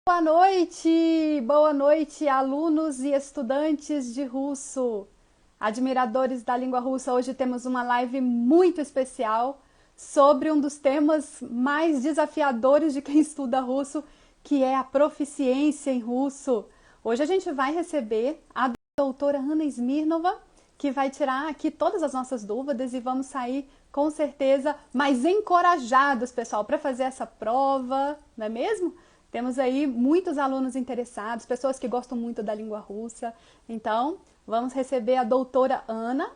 Boa noite, alunos e estudantes de russo, admiradores da língua russa. Hoje temos uma live muito especial sobre um dos temas mais desafiadores de quem estuda russo, que é a proficiência em russo. Hoje a gente vai receber a doutora Ana Smirnova, que vai tirar aqui todas as nossas dúvidas e vamos sair com certeza mais encorajados, pessoal, para fazer essa prova, não é mesmo? Temos aí muitos alunos interessados, pessoas que gostam muito da língua russa. Então, vamos receber a doutora Ana,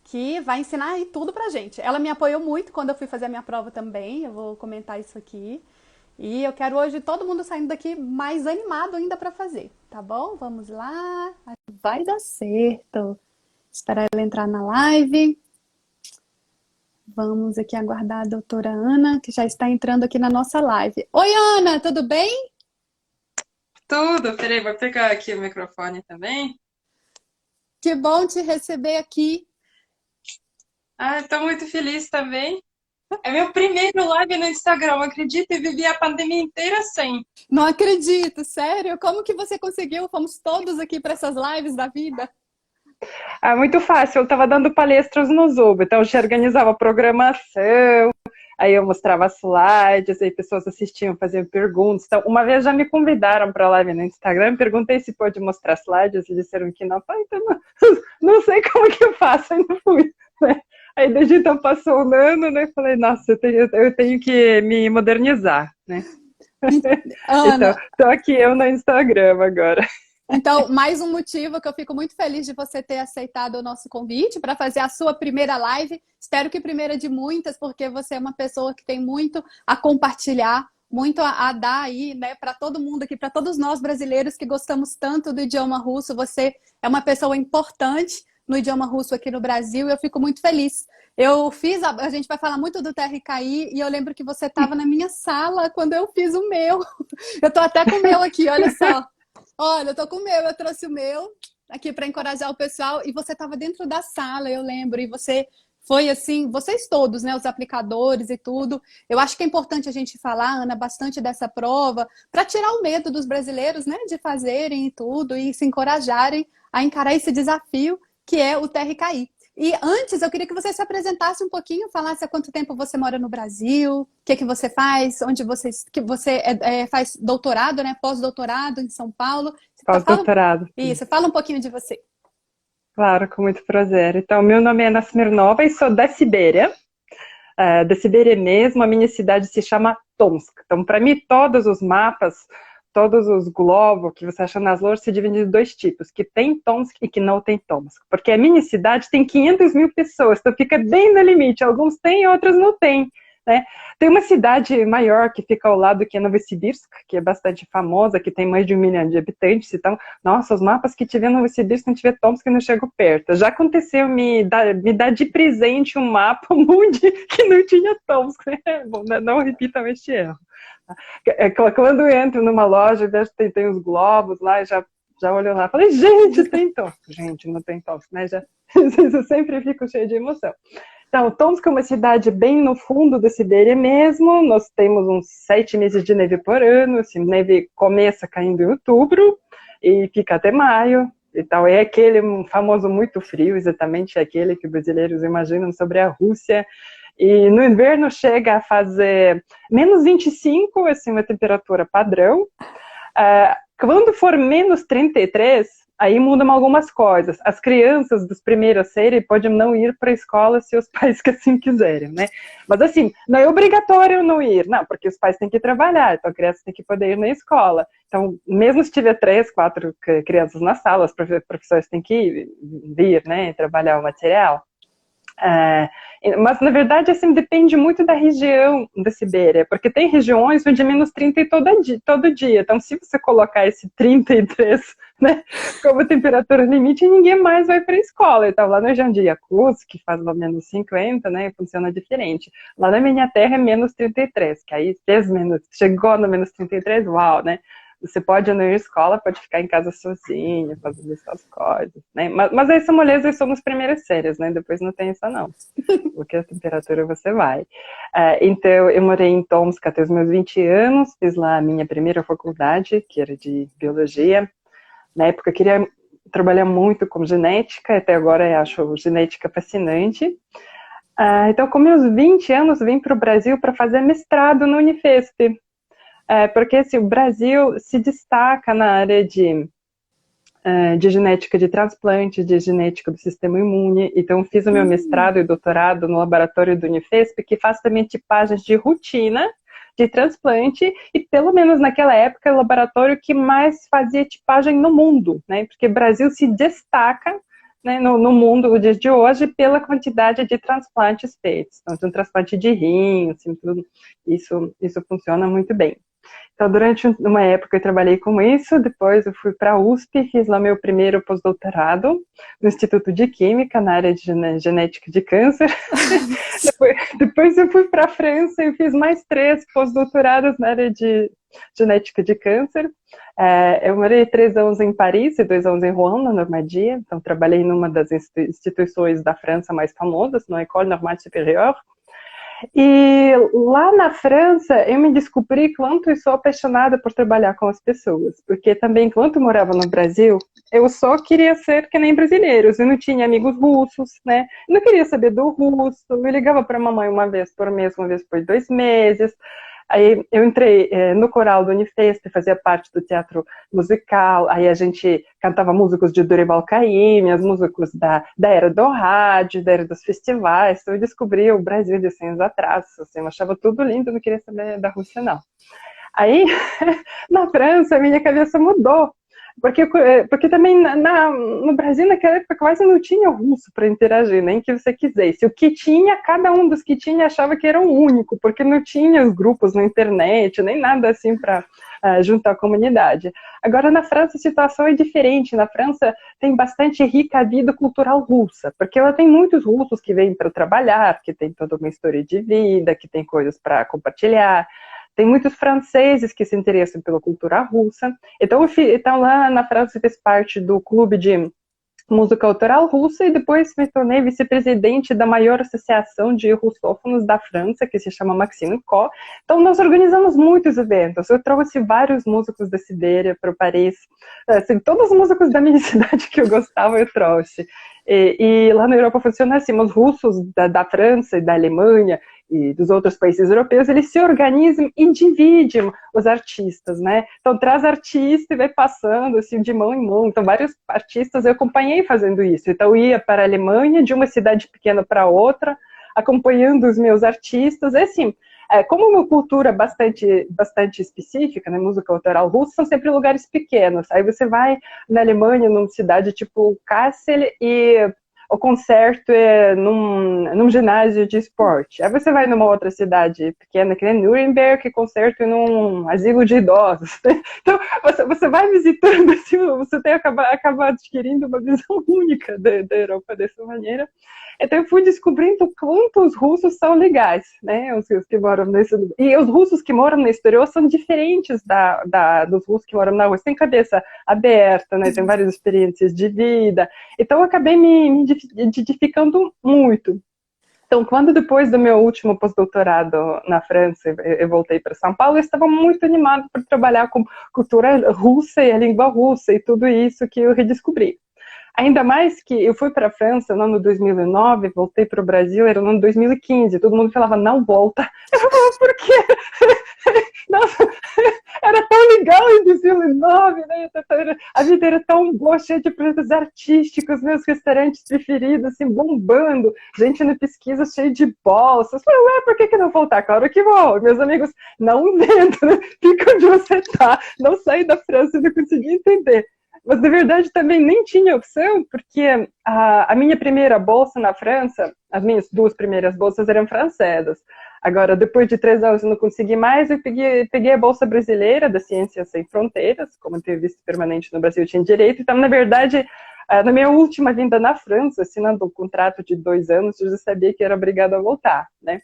que vai ensinar aí tudo pra gente. Ela me apoiou muito quando eu fui fazer a minha prova também, eu vou comentar isso aqui. E eu quero hoje todo mundo saindo daqui mais animado ainda para fazer, tá bom? Vamos lá. Vai dar certo. Esperar ela entrar na live. Vamos aqui aguardar a doutora Ana, que já está entrando aqui na nossa live. Oi, Ana, tudo bem? Tudo, peraí, vou pegar aqui o microfone também. Que bom te receber aqui. Ah, estou muito feliz também. É meu primeiro live no Instagram, acredita? Eu vivi a pandemia inteira sem. Não acredito, sério? Como que você conseguiu? Fomos todos aqui para essas lives da vida. Ah, muito fácil, eu estava dando palestras no Zoom, então eu já organizava a programação, aí eu mostrava slides, aí pessoas assistiam, faziam perguntas. Então, uma vez já me convidaram para a live no Instagram, perguntei se pode mostrar slides, e disseram que não. Falei, então não sei como que eu faço, aí não fui. Né? Aí desde então passou um ano, né? Falei, nossa, eu tenho que me modernizar, né? Então, Ana, estou aqui eu no Instagram agora. então, mais um motivo que eu fico muito feliz de você ter aceitado o nosso convite para fazer a sua primeira live. Espero que primeira de muitas, porque você é uma pessoa que tem muito a compartilhar, muito a dar aí, né, para todo mundo aqui, para todos nós brasileiros que gostamos tanto do idioma russo. Você é uma pessoa importante no idioma russo aqui no Brasil e eu fico muito feliz. Eu fiz, a gente vai falar muito do TRKI e eu lembro que você estava na minha sala quando eu fiz o meu. Eu tô até com o meu aqui, olha só. Olha, eu tô com o meu, eu trouxe o meu aqui para encorajar o pessoal e você estava dentro da sala, eu lembro, e você foi assim, vocês todos, né, os aplicadores e tudo. Eu acho que é importante a gente falar, Ana, bastante dessa prova para tirar o medo dos brasileiros, né, de fazerem e tudo e se encorajarem a encarar esse desafio que é o TRKI. E antes, eu queria que você se apresentasse um pouquinho, falasse há quanto tempo você mora no Brasil, o que que você faz, onde você, que você faz doutorado, né? Pós-doutorado em São Paulo. Fala, Pós-doutorado. isso, fala um pouquinho de você. Claro, com muito prazer. Então, meu nome é Ana Smirnova e sou da Sibéria. Da Sibéria mesmo, a minha cidade se chama Tomsk. Então, para mim, todos os mapas, todos os globos que você acha nas lojas se dividem em dois tipos, que tem Tomsk e que não tem Tomsk. Porque a minha cidade tem 500 mil pessoas, então fica bem no limite. Alguns têm, outros não têm. Né? Tem uma cidade maior que fica ao lado, que é Novosibirsk, que é bastante famosa, que tem mais de 1 milhão de habitantes. Então, nossa, os mapas que tiver Novosibirsk, não tiver Tomsk, não chego perto. Já aconteceu me dar de presente um mapa mundi que não tinha Tomsk. Bom, não repitam este erro. Quando eu entro numa loja, vejo que tem os globos lá, já olho lá, falei, gente, tem Tomsk. Gente, não tem Tomsk, né? Eu sempre fico cheio de emoção. Então, Tomsk é uma cidade bem no fundo da Sibéria mesmo, nós temos uns 7 meses de neve por ano, assim, neve começa caindo em outubro e fica até maio, então é aquele famoso muito frio, exatamente aquele que os brasileiros imaginam sobre a Rússia, e no inverno chega a fazer menos 25, assim, uma temperatura padrão. Quando for menos 33, aí mudam algumas coisas. As crianças dos primeiras séries podem não ir para a escola se os pais que assim quiserem, né? Mas assim, não é obrigatório não ir, não, porque os pais têm que trabalhar, então a criança tem que poder ir na escola. Então, mesmo se tiver 3, 4 crianças na sala, os professores têm que vir, né, trabalhar o material. Mas na verdade assim, depende muito da região da Sibéria, porque tem regiões onde é menos 30 todo dia, então se você colocar esse 33, né, como temperatura limite, ninguém mais vai para a escola. Então lá no região de Yakutsk, que faz lá menos 50, né, funciona diferente. Lá na minha terra é menos 33, que aí chegou no menos 33, uau, né, você pode não ir à escola, pode ficar em casa sozinha, fazendo suas coisas, né? Mas essa moleza são as primeiras séries, né? Depois não tem isso não, porque a temperatura você vai. Então, eu morei em Tomsk até os meus 20 anos, fiz lá a minha primeira faculdade, que era de biologia. Na época eu queria trabalhar muito com genética, até agora eu acho genética fascinante. Então, com meus 20 anos, vim para o Brasil para fazer mestrado no Unifesp. Porque assim, o Brasil se destaca na área de genética de transplante, de genética do sistema imune. Então, fiz o meu mestrado e doutorado no laboratório do Unifesp, que faz também tipagens de rotina de transplante, e pelo menos naquela época, o laboratório que mais fazia tipagem no mundo, né? Porque o Brasil se destaca, né, no mundo, no dia de hoje, pela quantidade de transplantes feitos. Então, um transplante de rim, assim, tudo, isso funciona muito bem. Então, durante uma época eu trabalhei com isso, depois eu fui para a USP, fiz lá meu primeiro pós-doutorado no Instituto de Química, na área de genética de câncer. depois eu fui para a França e fiz mais 3 pós-doutorados na área de genética de câncer. Eu morei 3 anos em Paris e 2 anos em Rouen, na Normandia. Então, trabalhei numa das instituições da França mais famosas, no École Normale Supérieure. E lá na França, eu me descobri quanto eu sou apaixonada por trabalhar com as pessoas, porque também, quando eu morava no Brasil, eu só queria ser que nem brasileiros, eu não tinha amigos russos, né, eu não queria saber do russo, eu ligava para a mamãe uma vez por mês, uma vez por 2 meses. Aí eu entrei no coral do Unifesp, fazia parte do teatro musical, aí a gente cantava músicos de Dorival Caymmi, as músicos da era do rádio, da era dos festivais. Então eu descobri o Brasil de 100 anos atrás, assim, eu achava tudo lindo, não queria saber da Rússia, não. Aí, na França, a minha cabeça mudou, porque também no Brasil, naquela época, quase não tinha russo para interagir, nem que você quisesse. O que tinha, cada um dos que tinha achava que era o único, porque não tinha os grupos na internet, nem nada assim para juntar a comunidade. Agora, na França, a situação é diferente. Na França, tem bastante rica vida cultural russa, porque ela tem muitos russos que vêm para trabalhar, que tem toda uma história de vida, que tem coisas para compartilhar. Tem muitos franceses que se interessam pela cultura russa. Então lá na França, eu fiz parte do clube de música autoral russa e depois me tornei vice-presidente da maior associação de russófonos da França, que se chama Maxime Co. Então, nós organizamos muitos eventos. Eu trouxe vários músicos da Sibéria para Paris. Assim, todos os músicos da minha cidade que eu gostava, eu trouxe. E lá na Europa funciona assim, os russos da França e da Alemanha e dos outros países europeus, eles se organizam e dividem os artistas, né? Então, traz artista e vai passando, assim, de mão em mão. Então, vários artistas eu acompanhei fazendo isso. Então, eu ia para a Alemanha, de uma cidade pequena para outra, acompanhando os meus artistas. É assim, como uma cultura bastante específica, né, música autoral russa, são sempre lugares pequenos. Aí você vai na Alemanha, numa cidade tipo Kassel, e o concerto é num ginásio de esporte. Aí você vai numa outra cidade pequena, que é Nuremberg, e concerto é num asilo de idosos. Então, você vai visitando, assim, você acaba adquirindo uma visão única da Europa dessa maneira. Então, eu fui descobrindo quantos russos são legais, né? Os que moram nesse lugar. E os russos que moram no exterior são diferentes dos russos que moram na Rússia. Tem cabeça aberta, né? Tem várias experiências de vida. Então, eu acabei me identificando muito. Então, quando depois do meu último pós-doutorado na França, eu voltei para São Paulo, eu estava muito animada por trabalhar com cultura russa e a língua russa e tudo isso que eu redescobri. Ainda mais que eu fui para a França no ano 2009, voltei para o Brasil, era no ano 2015, todo mundo falava, não volta. Eu falava, por quê? Nossa, era tão legal em 2009, né? A vida era tão boa, cheia de projetos artísticos, meus restaurantes preferidos, assim, bombando, gente na pesquisa cheia de bolsas. Eu falei, ué, por que não voltar? Claro que vou. Meus amigos, não inventa, né? Fica onde você tá, não saí da França, eu não consegui entender. Mas, na verdade, também nem tinha opção, porque a minha primeira bolsa na França, as minhas 2 primeiras bolsas eram francesas. Agora, depois de 3 anos eu não consegui mais, eu peguei a bolsa brasileira da Ciências Sem Fronteiras, como entrevista permanente no Brasil eu tinha direito. Então, na verdade, na minha última vinda na França, assinando um contrato de 2 anos, eu já sabia que era obrigada a voltar, né?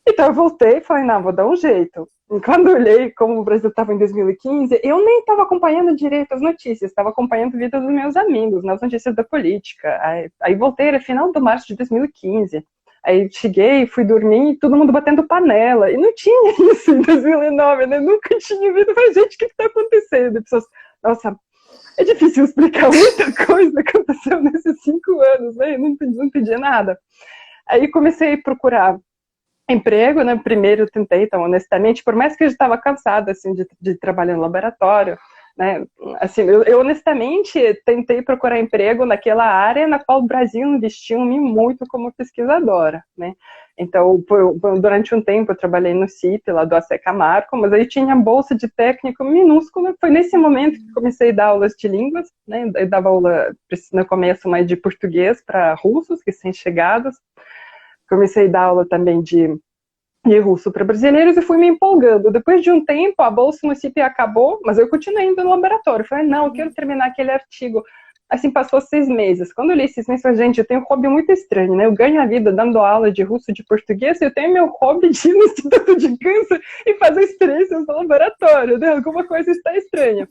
Então eu voltei e falei, não, vou dar um jeito. quando eu olhei como o Brasil estava em 2015, eu nem estava acompanhando direito as notícias, estava acompanhando a vida dos meus amigos, nas notícias da política. Aí voltei, era final de março de 2015. Aí cheguei, fui dormir, e todo mundo batendo panela. E não tinha isso em 2009, né? Nunca tinha visto. Falei, gente, o que está acontecendo? E pessoas, nossa, é difícil explicar muita coisa que aconteceu nesses 5 anos, né? Eu não entendi nada. Aí comecei a procurar emprego, né? Primeiro eu tentei, então, honestamente, por mais que eu estava cansada, assim, de trabalhar no laboratório, né? Assim, eu honestamente tentei procurar emprego naquela área na qual o Brasil investiu em mim muito como pesquisadora, né? Então, durante um tempo eu trabalhei no CIP, lá do AC Camargo, mas aí tinha bolsa de técnico minúscula. Foi nesse momento que comecei a dar aulas de línguas, né? Eu dava aula no começo mais de português para russos, que são chegados. Comecei a dar aula também de russo para brasileiros e fui me empolgando. Depois de um tempo, a bolsa no CIP acabou, mas eu continuei indo no laboratório. Falei, não, eu quero terminar aquele artigo. Assim, passou 6 meses. Quando eu li 6 meses, falei, gente, eu tenho um hobby muito estranho, né? Eu ganho a vida dando aula de russo e de português, e eu tenho meu hobby de ir no Instituto de Câncer e fazer experiências no laboratório, né? Alguma coisa está estranha.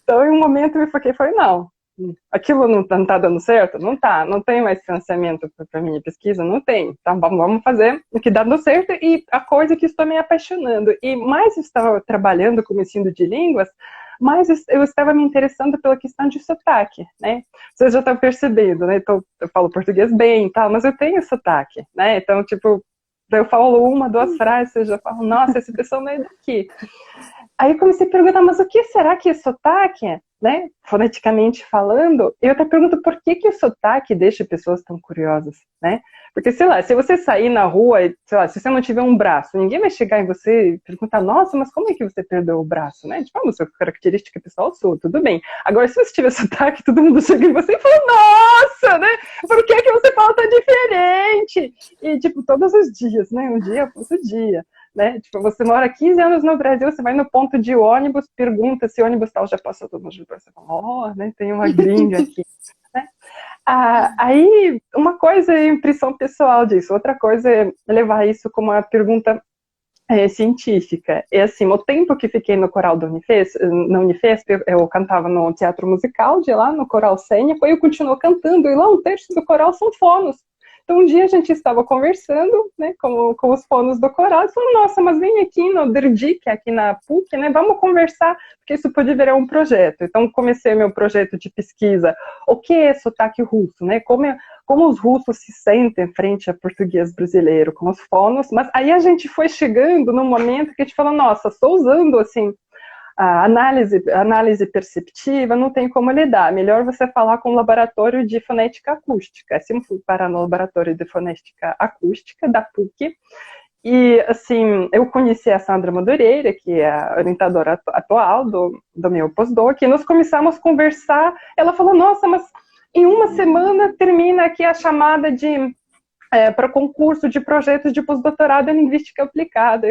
Então, em um momento, eu falei, não, aquilo não tá dando certo? Não tá, não tem mais financiamento para minha pesquisa? Não tem. Então, vamos fazer o que dá dando certo e a coisa que estou me apaixonando. E mais eu estava trabalhando como ensino de línguas, mais eu estava me interessando pela questão de sotaque, né? Vocês já estão percebendo, né? Então, eu falo português bem e tal, mas eu tenho sotaque, né? Então, tipo, eu falo 1, 2 frases, vocês já falam, nossa, essa pessoa não é daqui. Aí comecei a perguntar, mas o que será que é sotaque, né? Foneticamente falando, eu até pergunto por que o sotaque deixa pessoas tão curiosas, né? Porque, sei lá, se você sair na rua, sei lá, se você não tiver um braço, ninguém vai chegar em você e perguntar, nossa, mas como é que você perdeu o braço, né? Tipo, a sua característica pessoal sua, tudo bem. Agora, se você tiver sotaque, todo mundo chega em você e fala, nossa, né? Por que você fala tão diferente? E, tipo, todos os dias, né? Um dia após o dia. Né? Tipo, você mora 15 anos no Brasil, você vai no ponto de ônibus, pergunta se ônibus tal já passou todo mundo, você fala, né? Tem uma gringa aqui, né? Aí, uma coisa é impressão pessoal disso, outra coisa é levar isso como uma pergunta científica. É assim, o tempo que fiquei no coral da Unifesp, eu cantava no teatro musical de lá, no coral cênico, e eu continuo cantando, e lá 1/3 do coral são fonos. Então, um dia a gente estava conversando, né, com os fonos do coral, e falou, nossa, mas vem aqui no DERDIC, aqui na PUC, né, vamos conversar, porque isso pode virar um projeto. Então, comecei meu projeto de pesquisa, o que é sotaque russo, né, como os russos se sentem frente a português brasileiro, com os fonos, mas aí a gente foi chegando num momento que a gente falou, nossa, estou usando, assim, a análise perceptiva, não tem como lidar. Melhor você falar com o laboratório de fonética acústica. Assim, fui parar no laboratório de fonética acústica da PUC. E, assim, eu conheci a Sandra Madureira, que é a orientadora atual do meu pós-doc, e nós começamos a conversar. Ela falou, nossa, mas em uma semana termina aqui a chamada para concurso de projetos de pós-doutorado em linguística aplicada.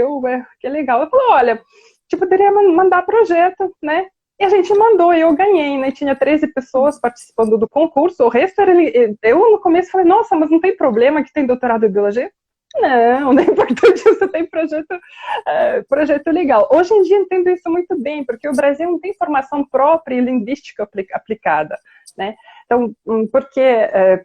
Que legal. Eu falei, olha, poderia mandar projeto, né? E a gente mandou, e eu ganhei, né? Tinha 13 pessoas participando do concurso, o resto era... Eu, no começo, falei, nossa, mas não tem problema que tem doutorado em biologia? Não, é importante você ter projeto legal. Hoje em dia entendo isso muito bem, porque o Brasil não tem formação própria em linguística aplicada, né? Então, porque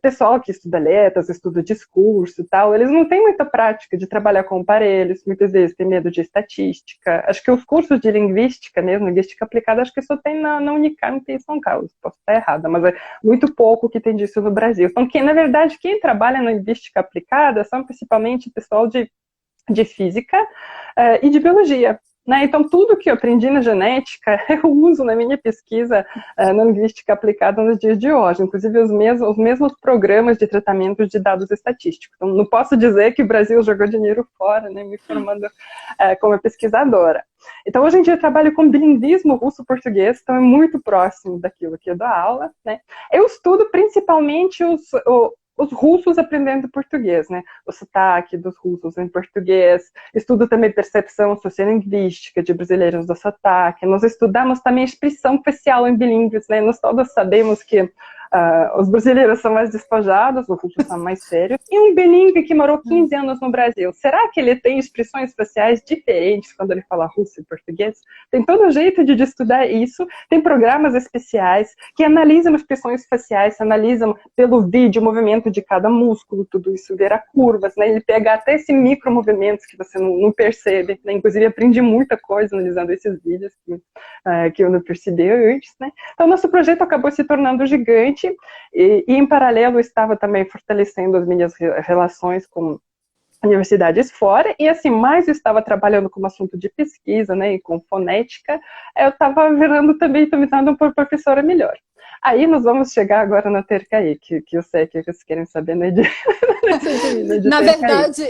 pessoal que estuda letras, estuda discurso e tal, eles não têm muita prática de trabalhar com aparelhos, muitas vezes tem medo de estatística. Acho que os cursos de linguística mesmo, linguística aplicada, acho que só tem na Unicamp em São Carlos, posso estar errada, mas é muito pouco que tem disso no Brasil. Então, na verdade, quem trabalha na linguística aplicada são principalmente pessoal de física e de biologia. Né? Então, tudo que eu aprendi na genética, eu uso na minha pesquisa na linguística aplicada nos dias de hoje, inclusive os mesmos programas de tratamento de dados estatísticos. Então, não posso dizer que o Brasil jogou dinheiro fora, né, me formando como pesquisadora. Então, hoje em dia eu trabalho com bilinguismo russo-português, então é muito próximo daquilo que eu dou aula. Né? Eu estudo principalmente os russos aprendendo português, né? O sotaque dos russos em português. Estudo também percepção sociolinguística de brasileiros do sotaque. Nós estudamos também expressão facial em bilíngues, né? Nós todos sabemos que Os brasileiros são mais despojados, os russos são mais sérios. E um bilíngue que morou 15 anos no Brasil, será que ele tem expressões faciais diferentes quando ele fala russo e português? Tem todo um jeito de estudar isso. Tem programas especiais que analisam expressões faciais, analisam pelo vídeo o movimento de cada músculo, tudo isso vira curvas, né? Ele pega até esses micromovimentos que você não percebe, né? Inclusive aprendi muita coisa analisando esses vídeos que eu não percebi antes, né? Então nosso projeto acabou se tornando gigante e em paralelo eu estava também fortalecendo as minhas relações com universidades fora, e assim, mais eu estava trabalhando como assunto de pesquisa, né, e com fonética, eu estava virando também, estou me dando uma professora melhor. Aí nós vamos chegar agora na Tercaí, que eu sei que vocês querem saber, né,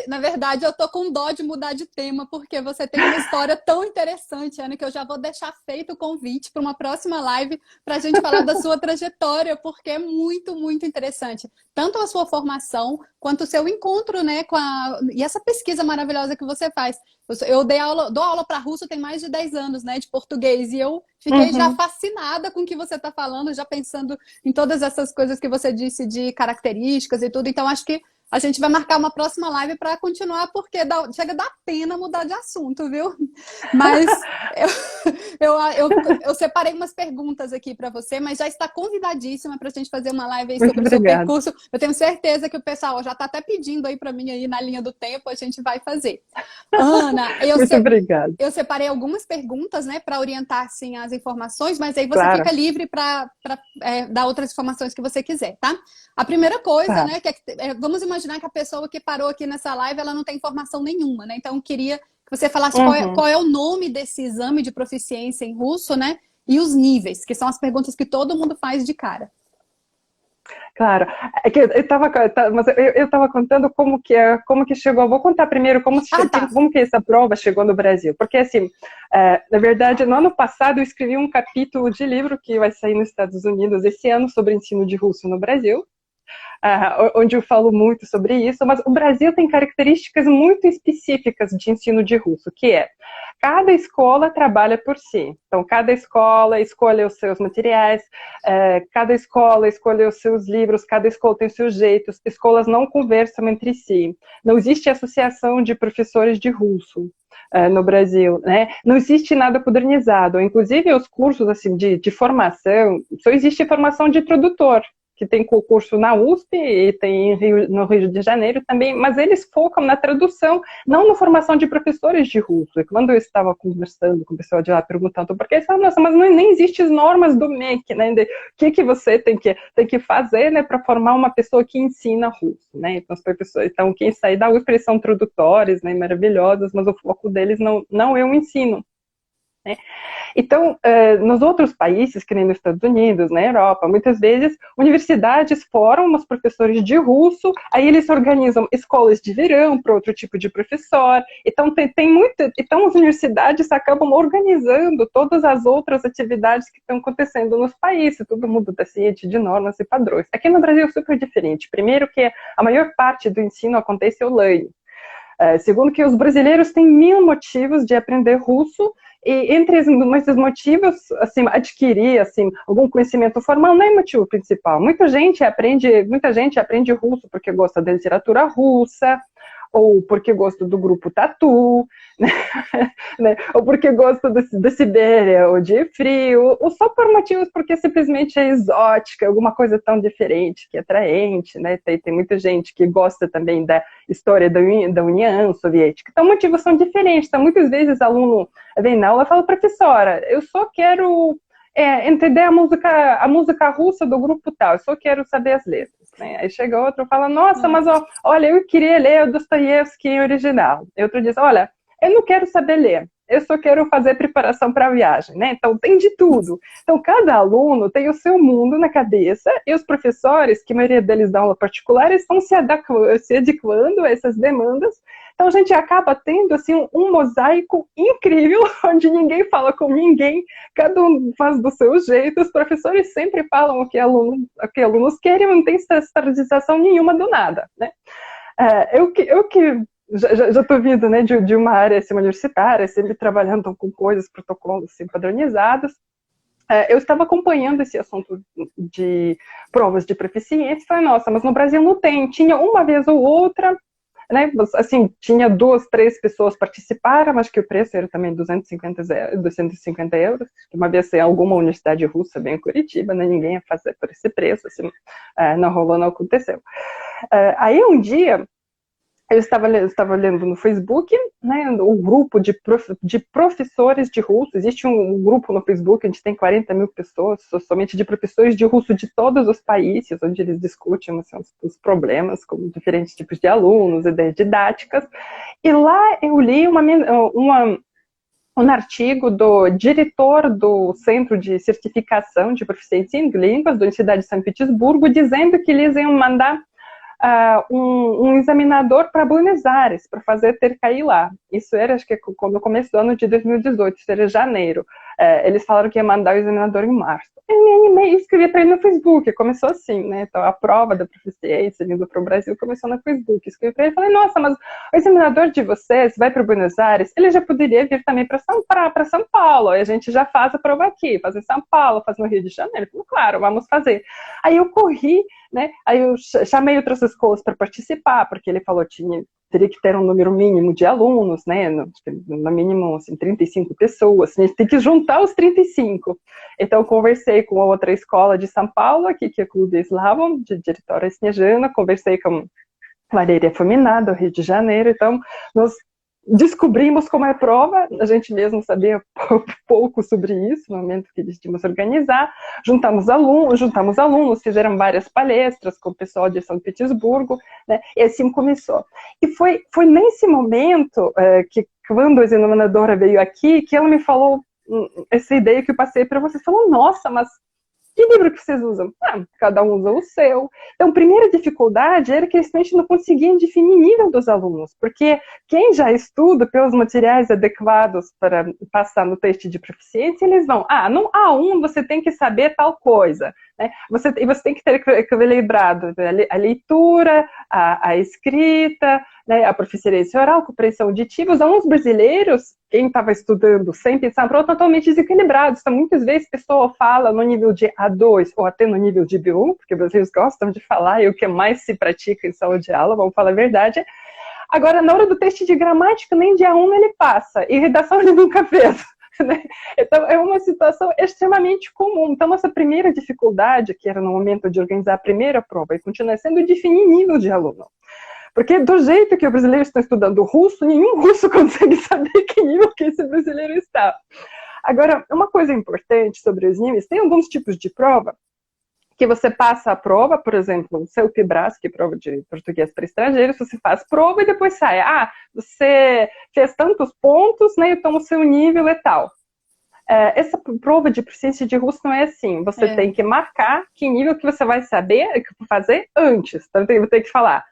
Na verdade, eu tô com dó de mudar de tema, porque você tem uma história tão interessante, Ana, que eu já vou deixar feito o convite para uma próxima live para a gente falar da sua trajetória, porque é muito, muito interessante. Tanto a sua formação, quanto o seu encontro, né, e essa pesquisa maravilhosa que você faz. Eu dou aula para russo tem mais de 10 anos, né, de português, e eu fiquei já fascinada com o que você está falando, já pensando em todas essas coisas que você disse de características e tudo. Então, acho que a gente vai marcar uma próxima live para continuar, porque chega a dar pena mudar de assunto, viu? Mas eu separei umas perguntas aqui para você, mas já está convidadíssima para a gente fazer uma live aí sobre o seu percurso. Eu tenho certeza que o pessoal já está até pedindo aí para mim aí na linha do tempo, a gente vai fazer. Ana, eu separei algumas perguntas, né, para orientar assim, as informações, mas aí você fica livre para dar outras informações que você quiser, tá? A primeira coisa, né, vamos imaginar que a pessoa que parou aqui nessa live, ela não tem informação nenhuma, né? Então, eu queria que você falasse qual é o nome desse exame de proficiência em russo, né? E os níveis, que são as perguntas que todo mundo faz de cara. Claro, é que eu estava contando como que chegou. Vou contar primeiro como que essa prova chegou no Brasil, porque assim, na verdade, no ano passado eu escrevi um capítulo de livro que vai sair nos Estados Unidos esse ano sobre ensino de russo no Brasil. Onde eu falo muito sobre isso, mas o Brasil tem características muito específicas de ensino de russo, que é, cada escola trabalha por si. Então, cada escola escolhe os seus materiais, cada escola escolhe os seus livros, cada escola tem os seus jeitos, escolas não conversam entre si. Não existe associação de professores de russo no Brasil, né? Não existe nada padronizado. Inclusive, os cursos assim, de formação, só existe formação de tradutor, que tem concurso na USP e tem no Rio de Janeiro também, mas eles focam na tradução, não na formação de professores de russo. E quando eu estava conversando com o pessoal de lá, perguntando por que, eu falei, nossa, mas nem existem as normas do MEC, né, de o que você tem que fazer, né, para formar uma pessoa que ensina russo, né, então quem sai da USP, eles são tradutores, né, maravilhosos, mas o foco deles não é o ensino. Né? Então, nos outros países, que nem nos Estados Unidos, na Europa, muitas vezes, universidades formam os professores de russo, aí eles organizam escolas de verão para outro tipo de professor, então então as universidades acabam organizando todas as outras atividades que estão acontecendo nos países, todo mundo está ciente de normas e padrões. Aqui no Brasil é super diferente. Primeiro que a maior parte do ensino acontece online. Segundo que os brasileiros têm 1000 motivos de aprender russo, e entre esses motivos, assim, adquirir assim, algum conhecimento formal não é motivo principal. Muita gente aprende russo porque gosta da literatura russa, ou porque gosta do grupo Tatu, né? Ou porque gosta da Sibéria, ou de frio, ou só por motivos porque simplesmente é exótica, alguma coisa tão diferente, que é atraente, né? Tem muita gente que gosta também da história da União Soviética. Então, motivos são diferentes. Então, muitas vezes, aluno vem na aula e fala, professora, eu só quero entender a música russa do grupo tal, eu só quero saber as letras. Né? Aí chega outro e fala, nossa, mas olha, eu queria ler o Dostoiévski em original. E outro diz, olha, eu não quero saber ler, eu só quero fazer preparação para a viagem, né? Então tem de tudo. Então cada aluno tem o seu mundo na cabeça e os professores, que a maioria deles dão aula particular, estão se adequando a essas demandas. Então a gente acaba tendo assim um mosaico incrível, onde ninguém fala com ninguém, cada um faz do seu jeito, os professores sempre falam o que alunos querem, não tem estandarização nenhuma do nada, né? Eu que já estou vindo, né, de uma área assim, universitária, sempre trabalhando com coisas, protocolos assim, padronizados. eu estava acompanhando esse assunto de provas de proficiência e falei, nossa, mas no Brasil não tem. Tinha uma vez ou outra, né? Assim, tinha 2, 3 pessoas participaram, acho que o preço era também 250 euros. Uma vez em alguma universidade russa, bem em Curitiba, né? Ninguém ia fazer por esse preço, assim, não rolou, não aconteceu. Aí um dia, eu estava lendo no Facebook, né, um grupo de professores de russo. Existe um grupo no Facebook, a gente tem 40 mil pessoas, somente de professores de russo de todos os países, onde eles discutem assim, os problemas com diferentes tipos de alunos, ideias didáticas. E lá eu li um artigo do diretor do Centro de Certificação de Proficiência em Línguas da Universidade de São Petersburgo, dizendo que eles iam mandar um examinador para Buenos Aires, para fazer TRCAI lá. Isso era, acho que no começo do ano de 2018, isso era janeiro. Eles falaram que ia mandar o examinador em março. Eu me animei e escrevi para ele no Facebook. Começou assim, né? Então, a prova da proficiência vindo para o Brasil começou no Facebook. Escrevi para ele e falei, nossa, mas o examinador de vocês vai para Buenos Aires, ele já poderia vir também para São Paulo. Aí a gente já faz a prova aqui, faz em São Paulo, faz no Rio de Janeiro. Ele falou, claro, vamos fazer. Aí eu corri, né? Aí eu chamei outras escolas para participar, porque ele falou que teria que ter um número mínimo de alunos, né? No mínimo, assim, 35 pessoas. A gente tem que juntar os 35. Então, eu conversei com outra escola de São Paulo, aqui, que é o Clube Eslavo, de diretora Snejana. Conversei com Valeria Fominà, do Rio de Janeiro. Então, nós descobrimos como é a prova, a gente mesmo sabia pouco sobre isso no momento que decidimos organizar. Juntamos alunos, fizeram várias palestras com o pessoal de São Petersburgo, né? E assim começou. E foi nesse momento que, quando a examinadora veio aqui, que ela me falou essa ideia que eu passei para vocês. Falou, nossa, mas que livro que vocês usam? Cada um usa o seu. Então, a primeira dificuldade era que eles não conseguiam definir o nível dos alunos, porque quem já estuda pelos materiais adequados para passar no teste de proficiência, eles vão, no A1 você tem que saber tal coisa, né? Você tem que ter lembrado a leitura, a escrita, né, a proficiência oral, compreensão auditiva. Os alunos brasileiros, quem estava estudando sem pensar pronto, totalmente desequilibrados. Então, muitas vezes a pessoa fala no nível de A2 ou até no nível de B1, porque os brasileiros gostam de falar, e o que mais se pratica em sala de aula, vamos falar a verdade. Agora, na hora do teste de gramática, nem de A1 ele passa, e redação ele nunca fez. Né? Então, é uma situação extremamente comum. Então, nossa primeira dificuldade, que era no momento de organizar a primeira prova, e continua sendo definir nível de aluno. Porque do jeito que os brasileiros estão estudando russo, nenhum russo consegue saber que nível que esse brasileiro está. Agora, uma coisa importante sobre os níveis, tem alguns tipos de prova que você passa a prova, por exemplo, o CELPE-BRAS, que é prova de português para estrangeiros, você faz prova e depois sai. Você fez tantos pontos, né, então o seu nível é tal. Essa prova de proficiência de russo não é assim. Você tem que marcar que nível que você vai fazer antes. Então, você tem que falar,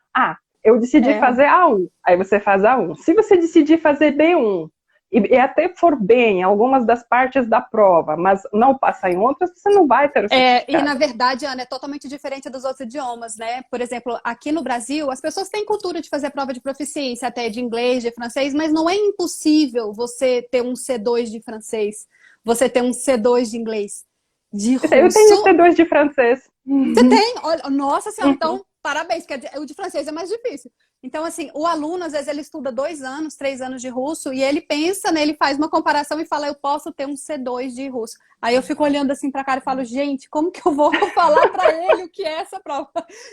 eu decidi fazer A1, aí você faz A1. Se você decidir fazer B1, e até for bem em algumas das partes da prova, mas não passar em outras, você não vai ter o certificado. E na verdade, Ana, é totalmente diferente dos outros idiomas, né? Por exemplo, aqui no Brasil, as pessoas têm cultura de fazer prova de proficiência, até de inglês, de francês, mas não é impossível você ter um C2 de francês, você ter um C2 de inglês. De russo... Eu tenho C2 de francês. Você tem? Olha, nossa senhora, então... Parabéns, porque o de francês é mais difícil. Então, assim, o aluno, às vezes, ele estuda 2 anos, 3 anos de russo, e ele pensa, né, ele faz uma comparação e fala, eu posso ter um C2 de russo. Aí eu fico olhando assim pra cara e falo, gente, como que eu vou falar pra ele o que é essa prova?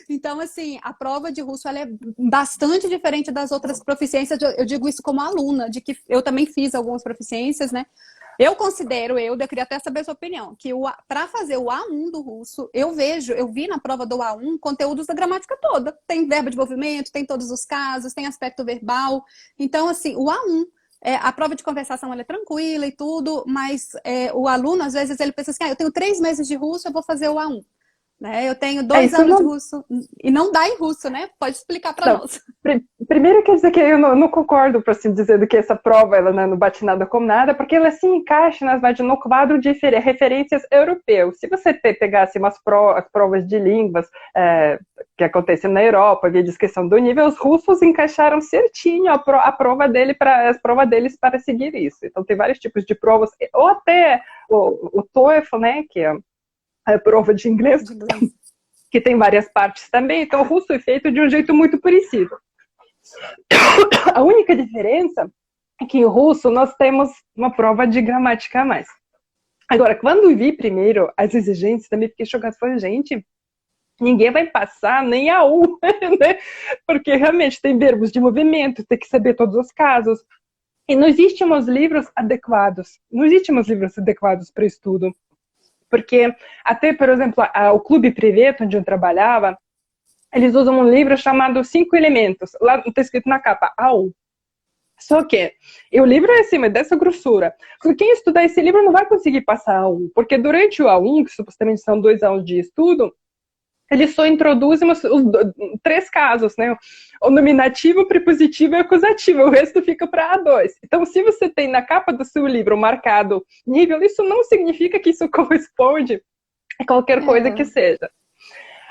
Então, assim, a prova de russo, ela é bastante diferente das outras proficiências. Eu digo isso como aluna, de que eu também fiz algumas proficiências, né? Eu considero, eu queria até saber a sua opinião, que para fazer o A1 do russo, eu vi na prova do A1 conteúdos da gramática toda. Tem verbo de envolvimento, tem todos os casos, tem aspecto verbal. Então, assim, o A1, a prova de conversação ela é tranquila e tudo, mas o aluno, às vezes, ele pensa assim, eu tenho 3 meses de russo, eu vou fazer o A1. Né? Eu tenho 2 anos de russo, e não dá em russo, né? Pode explicar para nós. Primeiro, quer dizer que eu não concordo, por assim dizer, que essa prova ela não bate nada com nada, porque ela se encaixa no quadro de referências europeus. Se você pegasse as provas de línguas que acontecem na Europa, via descrição do nível, os russos encaixaram certinho as provas deles para seguir isso. Então, tem vários tipos de provas, ou até o TOEFL, né, que é a prova de inglês, que tem várias partes também, então o russo é feito de um jeito muito parecido. A única diferença é que em russo nós temos uma prova de gramática a mais. Agora, quando vi primeiro as exigências, também fiquei chocada, falei, gente, ninguém vai passar nem a U, né? Porque realmente tem verbos de movimento, tem que saber todos os casos. E não existem os livros adequados, para estudo. Porque até, por exemplo, o Clube Privé, onde eu trabalhava, eles usam um livro chamado 5 Elementos. Lá está escrito na capa, A1. Só que o livro é assim, mas dessa grossura. Quem estudar esse livro não vai conseguir passar A1, porque durante o A1, que supostamente são 2 anos de estudo, eles só introduzem os 3 casos, né? O nominativo, o prepositivo e o acusativo. O resto fica para A2. Então, se você tem na capa do seu livro marcado nível, isso não significa que isso corresponde a qualquer coisa que seja.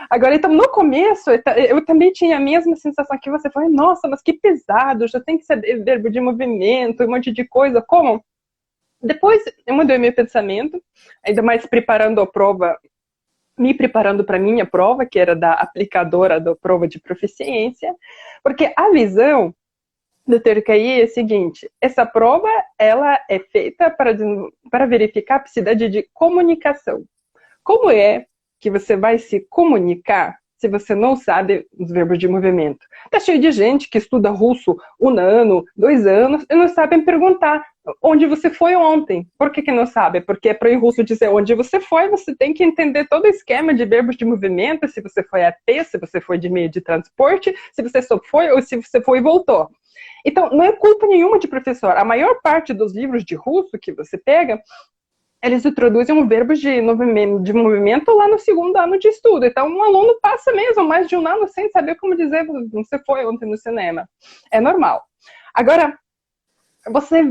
Agora, então, no começo, eu também tinha a mesma sensação que você falou, nossa, mas que pesado, já tem que saber verbo de movimento, um monte de coisa, como? Depois, eu mudei meu pensamento, ainda mais preparando a prova, me preparando para a minha prova, que era da aplicadora da prova de proficiência, porque a visão do TRKI é a seguinte, essa prova, ela é feita para verificar a capacidade de comunicação. Como é que você vai se comunicar se você não sabe os verbos de movimento? Tá cheio de gente que estuda russo 1 ano, 2 anos, e não sabem perguntar onde você foi ontem. Por que não sabe? Porque para o russo dizer onde você tem que entender todo o esquema de verbos de movimento, se você foi a pé, se você foi de meio de transporte, se você só foi ou se você foi e voltou. Então, não é culpa nenhuma de professor. A maior parte dos livros de russo que você pega, eles introduzem um verbo de movimento lá no 2º ano de estudo. Então, um aluno passa mesmo mais de 1 ano sem saber como dizer você foi ontem no cinema. É normal. Agora, você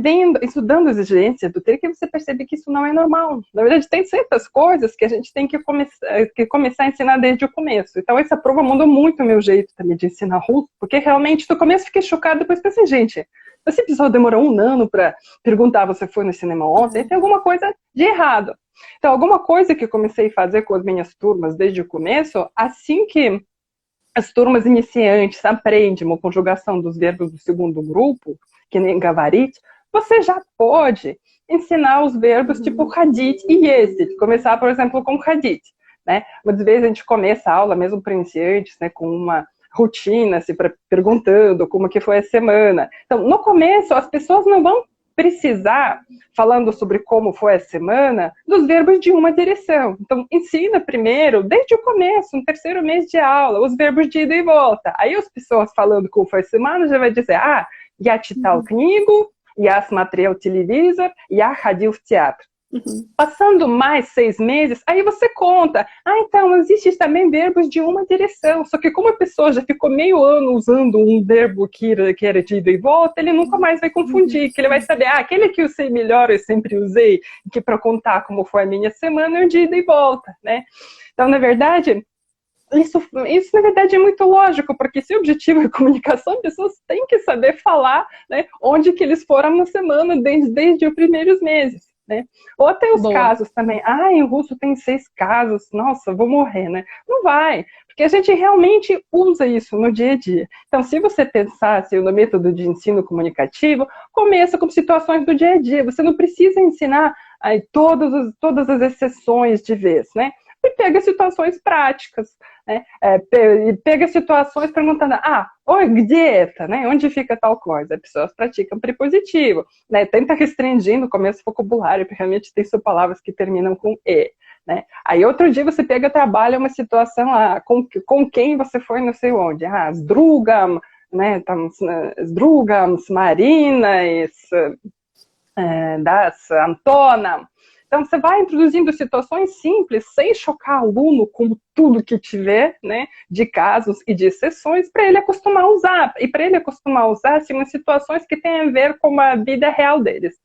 estudando as exigências do TRK, você percebe que isso não é normal. Na verdade, tem certas coisas que a gente tem que começar a ensinar desde o começo. Então, essa prova mudou muito o meu jeito também de ensinar russo, porque realmente, no começo, fiquei chocada, depois pensei, gente, esse pessoal demorou 1 ano para perguntar você foi no cinema ontem, tem alguma coisa de errado. Então, alguma coisa que eu comecei a fazer com as minhas turmas desde o começo, assim que as turmas iniciantes aprendem uma conjugação dos verbos do 2º grupo, que nem Gavarit, você já pode ensinar os verbos tipo hadit e yesit. Começar, por exemplo, com hadit, né? Muitas vezes a gente começa a aula, mesmo para iniciantes, né, com uma rotina, assim, perguntando como que foi a semana. Então, no começo, as pessoas não vão precisar, falando sobre como foi a semana, dos verbos de uma direção. Então, ensina primeiro, desde o começo, no 3º mês de aula, os verbos de ida e volta. Aí as pessoas falando como foi a semana, já vai dizer, я читал книгу, я смотрел телевизор, я ходил в театр. Passando mais 6 meses, aí você conta. Então, existem também verbos de uma direção. Só que como a pessoa já ficou meio ano usando um verbo que era de ida e volta, ele nunca mais vai confundir. Que ele vai saber, aquele que eu sei melhor, eu sempre usei, que para contar como foi a minha semana, é o de ida e volta, né? Então, na verdade, isso na verdade é muito lógico, porque se o objetivo é comunicação, as pessoas têm que saber falar, né, onde que eles foram na semana desde os primeiros meses. Né? Ou até os casos também. Em russo tem 6 casos, nossa, vou morrer, né? Não vai, porque a gente realmente usa isso no dia a dia. Então, se você pensar no método de ensino comunicativo, começa com situações do dia a dia. Você não precisa ensinar todas as exceções de vez, né? E pega situações práticas, né? Pega situações perguntando, oi, где это, né? Onde fica tal coisa? As pessoas praticam prepositivo, né? Tenta restringir no começo o vocabulário, porque realmente tem só palavras que terminam com E, né? Aí outro dia você trabalha uma situação com quem você foi não sei onde, s другом, né? S другом, с Мариной, с Антоном. Então, você vai introduzindo situações simples, sem chocar o aluno com tudo que tiver, né, de casos e de exceções, para ele acostumar a usar. E para ele acostumar a usar, assim, umas situações que têm a ver com a vida real deles.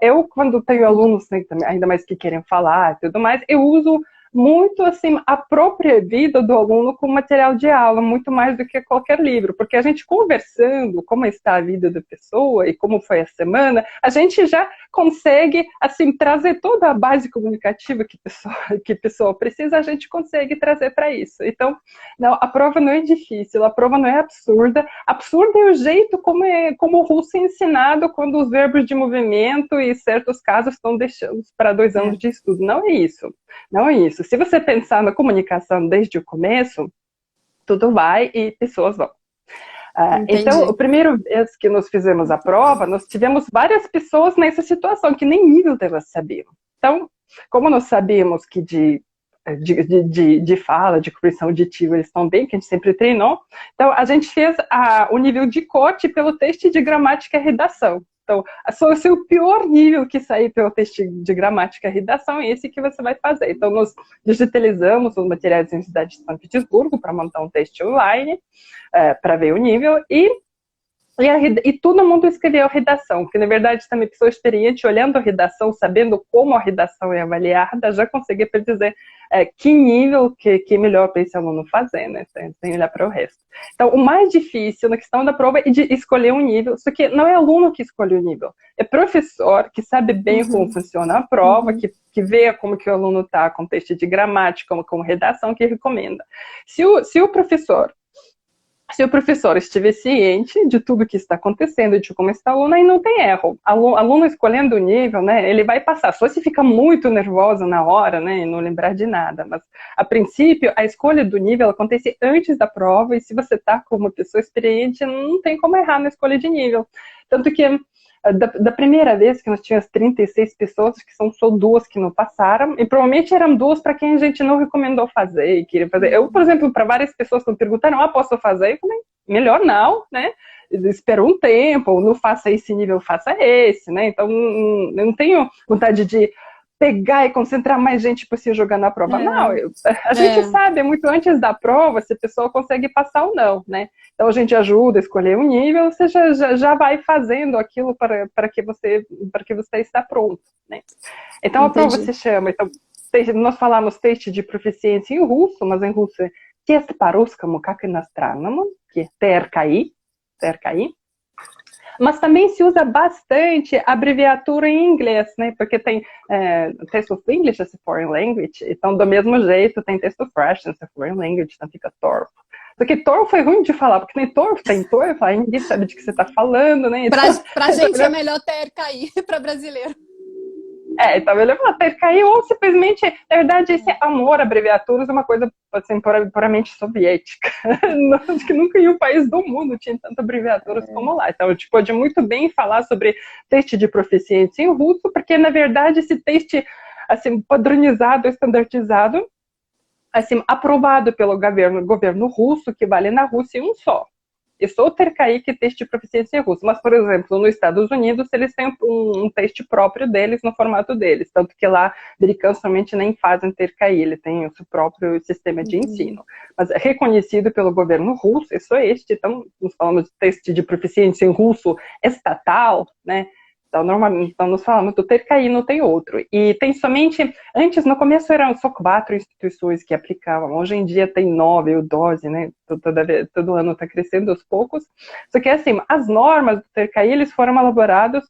Eu, quando tenho alunos, né, ainda mais que querem falar e tudo mais, eu uso muito, assim, a própria vida do aluno com material de aula, muito mais do que qualquer livro, porque a gente conversando como está a vida da pessoa e como foi a semana, a gente já consegue, assim, trazer toda a base comunicativa que a pessoa precisa, a gente consegue trazer para isso. Então, não, a prova não é difícil, a prova não é absurda. Absurdo é o jeito como o russo é ensinado quando os verbos de movimento e certos casos estão deixados para 2 anos de estudo. Não é isso. Não é isso. Se você pensar na comunicação desde o começo, tudo vai e pessoas vão. Então, a primeira vez que nós fizemos a prova, nós tivemos várias pessoas nessa situação que nem nível delas sabiam. Então, como nós sabíamos que de fala, de compreensão auditiva, eles estão bem, que a gente sempre treinou, então a gente fez o nível de corte pelo teste de gramática e redação. Então, o seu pior nível que sair pelo teste de gramática e redação é esse que você vai fazer. Então, nós digitalizamos os materiais da Universidade de São Petersburgo para montar um teste online, para ver o nível, e todo mundo escreveu redação, porque na verdade também pessoa experiente, olhando a redação, sabendo como a redação é avaliada, já conseguia dizer que nível que melhor para esse aluno fazer, né? Sem olhar para o resto. Então, o mais difícil na questão da prova é de escolher um nível, só que não é aluno que escolhe o nível, é professor que sabe bem como funciona a prova, que vê como que o aluno está com teste de gramática, como redação, que recomenda. Se o professor estiver ciente de tudo que está acontecendo, de como está o aluno, aí não tem erro. Aluno escolhendo o nível, né, ele vai passar. Só se fica muito nervoso na hora, né, e não lembrar de nada. Mas, a princípio, a escolha do nível acontece antes da prova, e se você está com uma pessoa experiente, não tem como errar na escolha de nível. Tanto que, da primeira vez que nós tínhamos 36 pessoas, que são só 2 que não passaram, e provavelmente eram 2 para quem a gente não recomendou fazer e queria fazer. Eu, por exemplo, para várias pessoas que me perguntaram, posso fazer? Eu falei, melhor não, né? Espera um tempo, ou não faça esse nível, faça esse, né? Então, eu não tenho vontade de pegar e concentrar mais gente para se jogar na prova. Não, a gente sabe muito antes da prova se a pessoa consegue passar ou não, né? Então a gente ajuda a escolher um nível, você já vai fazendo aquilo para que você está pronto, né? Então a prova se chama, então, nós falamos teste de proficiência em russo, mas em russo é тест по-русскому как иностранному, que é TRKI. Mas também se usa bastante a abreviatura em inglês, né? Porque tem Test of English as a Foreign Language, então do mesmo jeito tem Test of Russian as a Foreign Language, então fica TOEFL. Porque TOEFL foi ruim de falar, porque nem TOEFL tem TOEFL, aí ninguém sabe de que você está falando, né? Então, pra gente é melhor TRKI, para brasileiro. Então ele vai ter cair, ou simplesmente, na verdade, esse amor a abreviaturas é uma coisa, assim, puramente soviética. Acho que nunca em um país do mundo tinha tantas abreviaturas como lá. Então, a gente pode muito bem falar sobre teste de proficiência em russo, porque, na verdade, esse teste, assim, padronizado, estandardizado, assim, aprovado pelo governo russo, que vale na Rússia um só. E só o TRKI que é teste de proficiência em russo. Mas, por exemplo, nos Estados Unidos, eles têm um teste próprio deles, no formato deles. Tanto que lá, americanos somente nem fazem TRKI, ele tem o seu próprio sistema de ensino. Mas é reconhecido pelo governo russo, é só este. Então, nós falamos de teste de proficiência em russo estatal, né? Então, nós falamos do TRKI, não tem outro. E tem somente, antes, no começo eram só 4 instituições que aplicavam, hoje em dia tem 9 ou 12, né? Todo ano está crescendo aos poucos. Só que, assim, as normas do TRKI, eles foram elaboradas,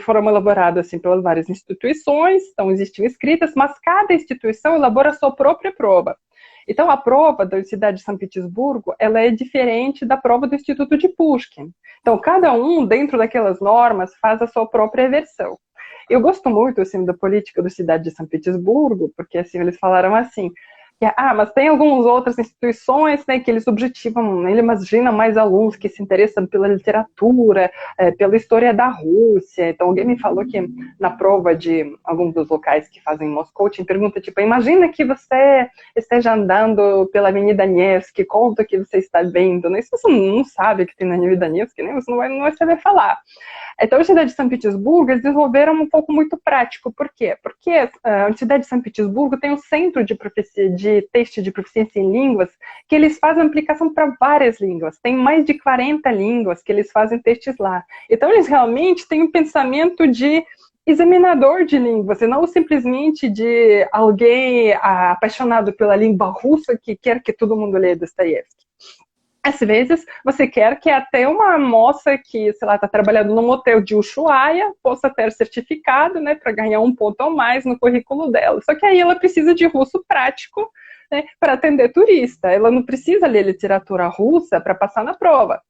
foram elaboradas, assim, pelas várias instituições, então existem escritas, mas cada instituição elabora a sua própria prova. Então, a prova da Universidade de São Petersburgo, ela é diferente da prova do Instituto de Pushkin. Então, cada um, dentro daquelas normas, faz a sua própria versão. Eu gosto muito, assim, da política da Cidade de São Petersburgo, porque, assim, eles falaram assim, mas tem algumas outras instituições, né, que eles objetivam, ele imagina mais alunos que se interessam pela literatura, pela história da Rússia. Então, alguém me falou que na prova de alguns dos locais que fazem Moscou, tinha pergunta tipo, imagina que você esteja andando pela Avenida Nevsky, conta que você está vendo, né? Se você não sabe que tem na Avenida Nevsky, né, você não vai saber falar. Então, a Universidade de São Petersburgo, eles desenvolveram um pouco muito prático. Por quê? Porque a Universidade de São Petersburgo tem um centro de teste de proficiência em línguas que eles fazem aplicação para várias línguas. Tem mais de 40 línguas que eles fazem testes lá. Então, eles realmente têm um pensamento de examinador de línguas, e não simplesmente de alguém apaixonado pela língua russa que quer que todo mundo leia Dostoiévski. Às vezes, você quer que até uma moça que, sei lá, está trabalhando num hotel de Ushuaia possa ter certificado, né, para ganhar um ponto a mais no currículo dela. Só que aí ela precisa de russo prático, né, para atender turista. Ela não precisa ler literatura russa para passar na prova.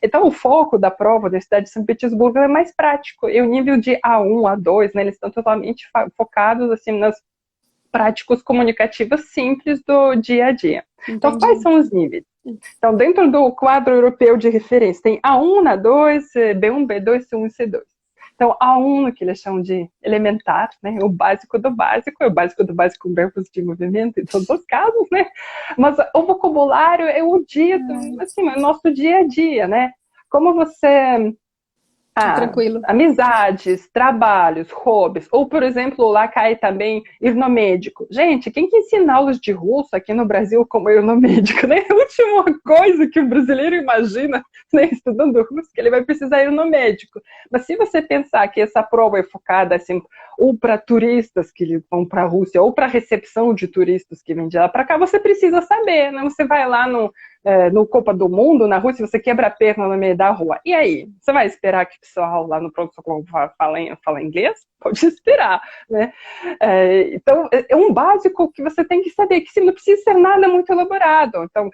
Então, o foco da prova da Universidade de São Petersburgo é mais prático. E o nível de A1, A2, né, eles estão totalmente focados assim, nas práticos comunicativos simples do dia a dia. Entendi. Então, quais são os níveis? Então, dentro do quadro europeu de referência, tem A1, A2, B1, B2, C1 e C2. Então, A1, que eles chamam de elementar, né? O básico do básico, é o básico do básico com verbos de movimento em todos os casos, né? Mas o vocabulário é o dito, assim, é o nosso dia a dia, né? Como você... tranquilo. Amizades, trabalhos, hobbies, ou, por exemplo, lá cai também ir no médico. Gente, quem que ensina aulas de russo aqui no Brasil como ir no médico, né? A última coisa que o brasileiro imagina, né, estudando russo, que ele vai precisar ir no médico. Mas se você pensar que essa prova é focada, assim, ou para turistas que vão para a Rússia, ou para recepção de turistas que vêm de lá para cá, você precisa saber, né? Você vai lá no Copa do Mundo, na Rússia, você quebra a perna no meio da rua. E aí? Você vai esperar que o pessoal lá no pronto-socorro fala inglês? Pode esperar, né? Então, é um básico que você tem que saber, que não precisa ser nada muito elaborado. Então,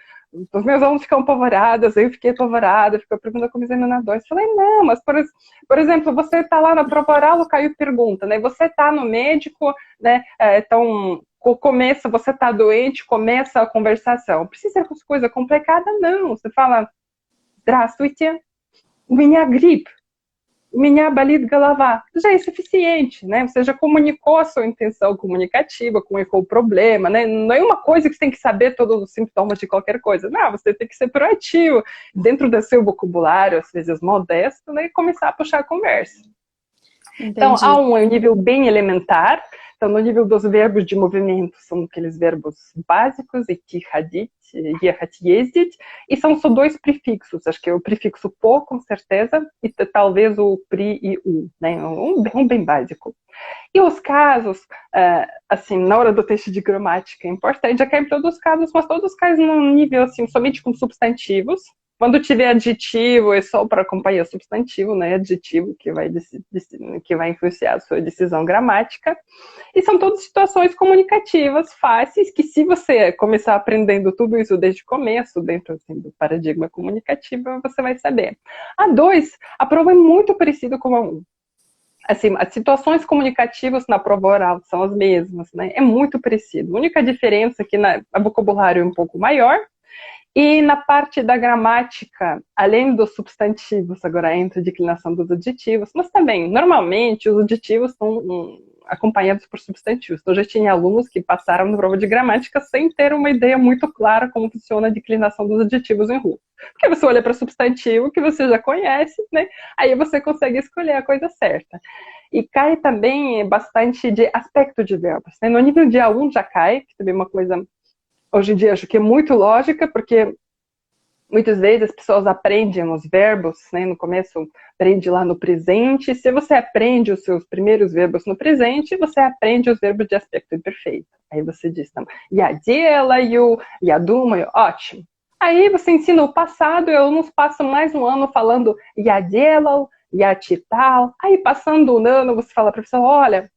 os meus alunos ficam apavorados, eu fiquei apavorada, ficou perguntando como examinador. Falei, não, mas, por exemplo, você está lá na prova oral, o Caio pergunta, né? Você está no médico, né? Então... começa, você está doente, começa a conversação. Precisa ser coisa complicada? Não. Você fala, здравствуйте, у меня грипп, у меня болит голова. Já é suficiente, né? Você já comunicou a sua intenção comunicativa, comunicou o problema, né? Não é uma coisa que você tem que saber todos os sintomas de qualquer coisa. Não, você tem que ser proativo, dentro do seu vocabulário, às vezes modesto, né? E começar a puxar a conversa. Entendi. Então, A1 é um nível bem elementar. Então, no nível dos verbos de movimento, são aqueles verbos básicos, идти, ходить, ехать, ездить, e são só 2 prefixos, acho que é o prefixo po, com certeza, e talvez o pri e u, né? Um bem básico. E os casos, assim, na hora do teste de gramática, é importante, já cai em todos os casos, mas todos caem num nível, assim, somente com substantivos. Quando tiver adjetivo, é só para acompanhar substantivo, né? Adjetivo que vai influenciar a sua decisão gramática. E são todas situações comunicativas fáceis, que se você começar aprendendo tudo isso desde o começo, dentro assim, do paradigma comunicativo, você vai saber. A2, a prova é muito parecida com a 1. Assim, as situações comunicativas na prova oral são as mesmas, né? É muito parecido. A única diferença é que o vocabulário é um pouco maior, e na parte da gramática, além dos substantivos, agora entra a declinação dos adjetivos, mas também, normalmente, os adjetivos são acompanhados por substantivos. Então, já tinha alunos que passaram na prova de gramática sem ter uma ideia muito clara como funciona a declinação dos adjetivos em russo. Porque você olha para o substantivo que você já conhece, né? Aí você consegue escolher a coisa certa. E cai também bastante de aspecto de verbos, né? No nível de A1 já cai, que também é uma coisa... Hoje em dia, acho que é muito lógica, porque muitas vezes as pessoas aprendem os verbos, né? No começo, aprende lá no presente. Se você aprende os seus primeiros verbos no presente, você aprende os verbos de aspecto imperfeito. Aí você diz, я делаю, я думаю, ótimo. Aí você ensina o passado, e alunos passam mais um ano falando я делал, я читал. Aí, passando um ano, você fala para a pessoa, olha...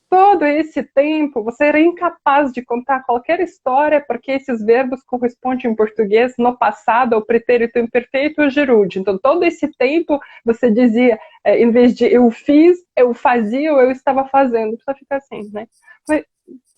Todo esse tempo, você era incapaz de contar qualquer história, porque esses verbos correspondem em português no passado ao pretérito imperfeito ou gerúndio. Então, todo esse tempo, você dizia, em vez de eu fiz, eu fazia ou eu estava fazendo. Precisa ficar assim, né? Mas,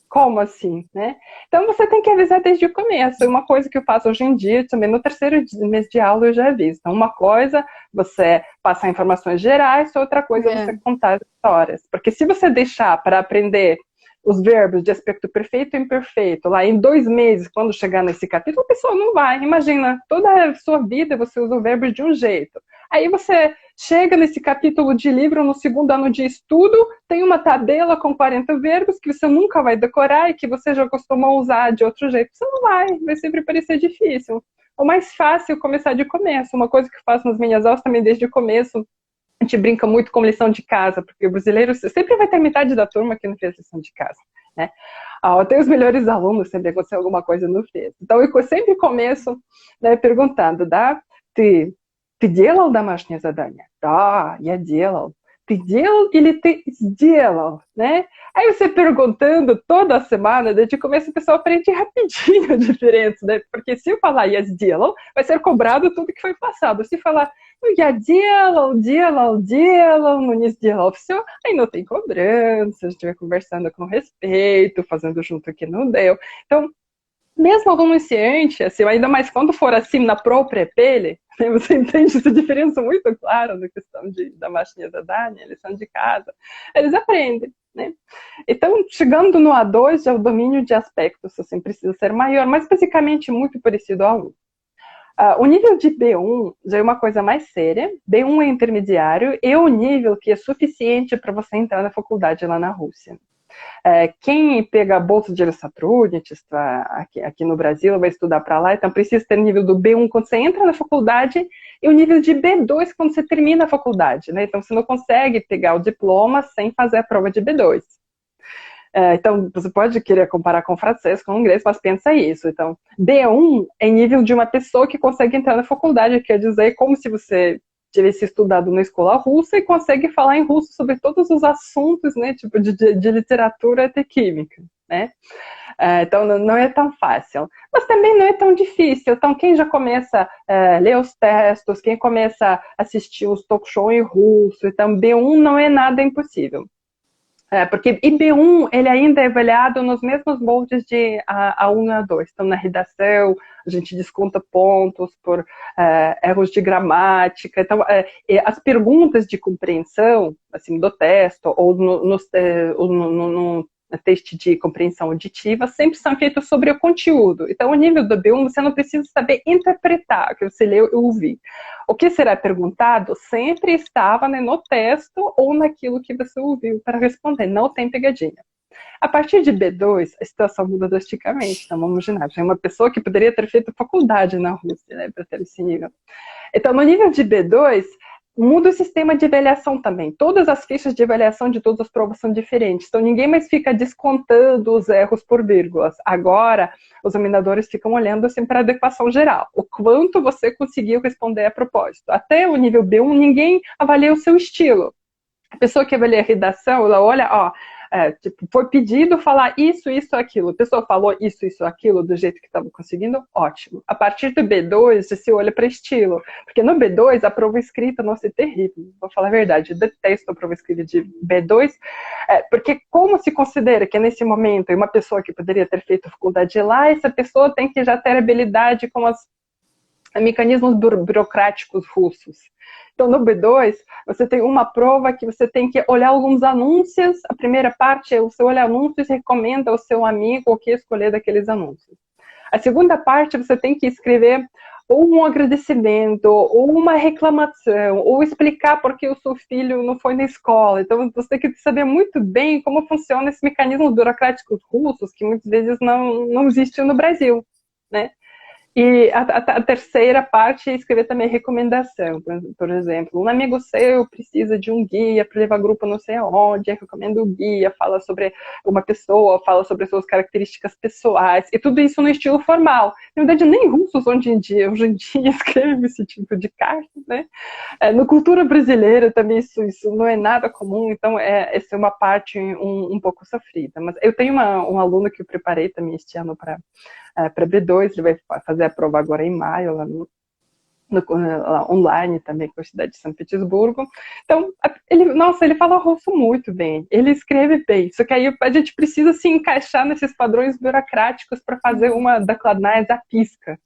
como assim, né? Então, você tem que avisar desde o começo. Uma coisa que eu faço hoje em dia, também no 3º mês de aula eu já aviso. Então, uma coisa, você passar informações gerais, outra coisa, você contar histórias. Porque se você deixar para aprender os verbos de aspecto perfeito e imperfeito, lá em 2 meses, quando chegar nesse capítulo, a pessoa não vai. Imagina, toda a sua vida você usa o verbo de um jeito. Aí você chega nesse capítulo de livro no 2º ano de estudo, tem uma tabela com 40 verbos que você nunca vai decorar e que você já costumou usar de outro jeito. Você não vai sempre parecer difícil. O mais fácil é começar de começo. Uma coisa que eu faço nas minhas aulas também desde o começo, A gente brinca muito com lição de casa, porque o brasileiro sempre vai ter metade da turma que não fez lição de casa, né? Até os melhores alunos sempre aconteceu alguma coisa e não fez. Então, eu sempre começo, né, perguntando, да, ты делал домашнее задание? Да, я делал. Ты делал или ты сделал, né? Aí você perguntando toda semana, desde o começo o pessoal aprende rapidinho a diferença, né? Porque se eu falar я сделал, vai ser cobrado tudo que foi passado. Se falar я делал, но не сделал все, aí não tem cobrança, a gente vai conversando com respeito, fazendo junto que não deu. Então, mesmo algum iniciante, assim, ainda mais quando for assim na própria pele, né, você entende essa diferença muito clara na questão da machinha da Dani, lição de casa, eles aprendem, né? Então, chegando no A2, já o domínio de aspectos assim, precisa ser maior, mas basicamente muito parecido ao A1. O nível de B1 já é uma coisa mais séria, B1 é intermediário, é o nível que é suficiente para você entrar na faculdade lá na Rússia. Quem pega a bolsa de Satrudnичество aqui no Brasil vai estudar para lá, então precisa ter nível do B1 quando você entra na faculdade e o nível de B2 quando você termina a faculdade, né? Então você não consegue pegar o diploma sem fazer a prova de B2. Então, você pode querer comparar com o francês, com o inglês, mas pensa isso. Então, B1 é nível de uma pessoa que consegue entrar na faculdade, quer dizer, como se você tivesse estudado na escola russa e consegue falar em russo sobre todos os assuntos, né, tipo de literatura até química, né? Então, não é tão fácil. Mas também não é tão difícil. Então, quem já começa a ler os textos, quem começa a assistir os talk shows em russo, então B1 não é nada impossível. Porque B1 ele ainda é avaliado nos mesmos moldes de A1 e A2. Então, na redação, a gente desconta pontos por erros de gramática. Então, as perguntas de compreensão, assim, do texto, ou no teste de compreensão auditiva, sempre são feitos sobre o conteúdo. Então, o nível do B1, você não precisa saber interpretar o que você leu e ouviu. O que será perguntado sempre estava, né, no texto ou naquilo que você ouviu para responder, não tem pegadinha. A partir de B2, a situação muda drasticamente. Então, vamos imaginar, é uma pessoa que poderia ter feito faculdade na Rússia, né, para ter esse nível. Então, no nível de B2, muda o sistema de avaliação também. Todas as fichas de avaliação de todas as provas são diferentes. Então, ninguém mais fica descontando os erros por vírgulas. Agora, os examinadores ficam olhando assim para a adequação geral. O quanto você conseguiu responder a propósito. Até o nível B1, ninguém avalia o seu estilo. A pessoa que avalia a redação, ela olha, ó, tipo, foi pedido falar isso, aquilo. A pessoa falou isso, aquilo, do jeito que estava conseguindo, ótimo. A partir do B2, você olha para estilo. Porque no B2, a prova escrita, nossa, é terrível. Vou falar a verdade, eu detesto a prova escrita de B2, porque como se considera que nesse momento uma pessoa que poderia ter feito faculdade lá, essa pessoa tem que já ter habilidade com os mecanismos burocráticos russos. Então, no B2, você tem uma prova que você tem que olhar alguns anúncios. A primeira parte é você olha anúncios e recomenda ao seu amigo o que escolher daqueles anúncios. A segunda parte, você tem que escrever ou um agradecimento, ou uma reclamação, ou explicar por que o seu filho não foi na escola. Então, você tem que saber muito bem como funciona esse mecanismo burocrático russos, que muitas vezes não existe no Brasil, né? E a terceira parte é escrever também recomendação. Por exemplo, um amigo seu precisa de um guia para levar grupo não sei aonde, recomenda o guia, fala sobre uma pessoa, fala sobre suas características pessoais, e tudo isso no estilo formal. Na verdade, nem russos hoje em dia escrevem esse tipo de carta, né? Na cultura brasileira também isso não é nada comum, então essa é uma parte um pouco sofrida. Mas eu tenho um aluno que eu preparei também este ano para B2, ele vai fazer a prova agora em maio, lá lá online também com a cidade de São Petersburgo. Então, ele fala russo muito bem, ele escreve bem, só que aí a gente precisa se encaixar nesses padrões burocráticos para fazer uma dakladная zapiska.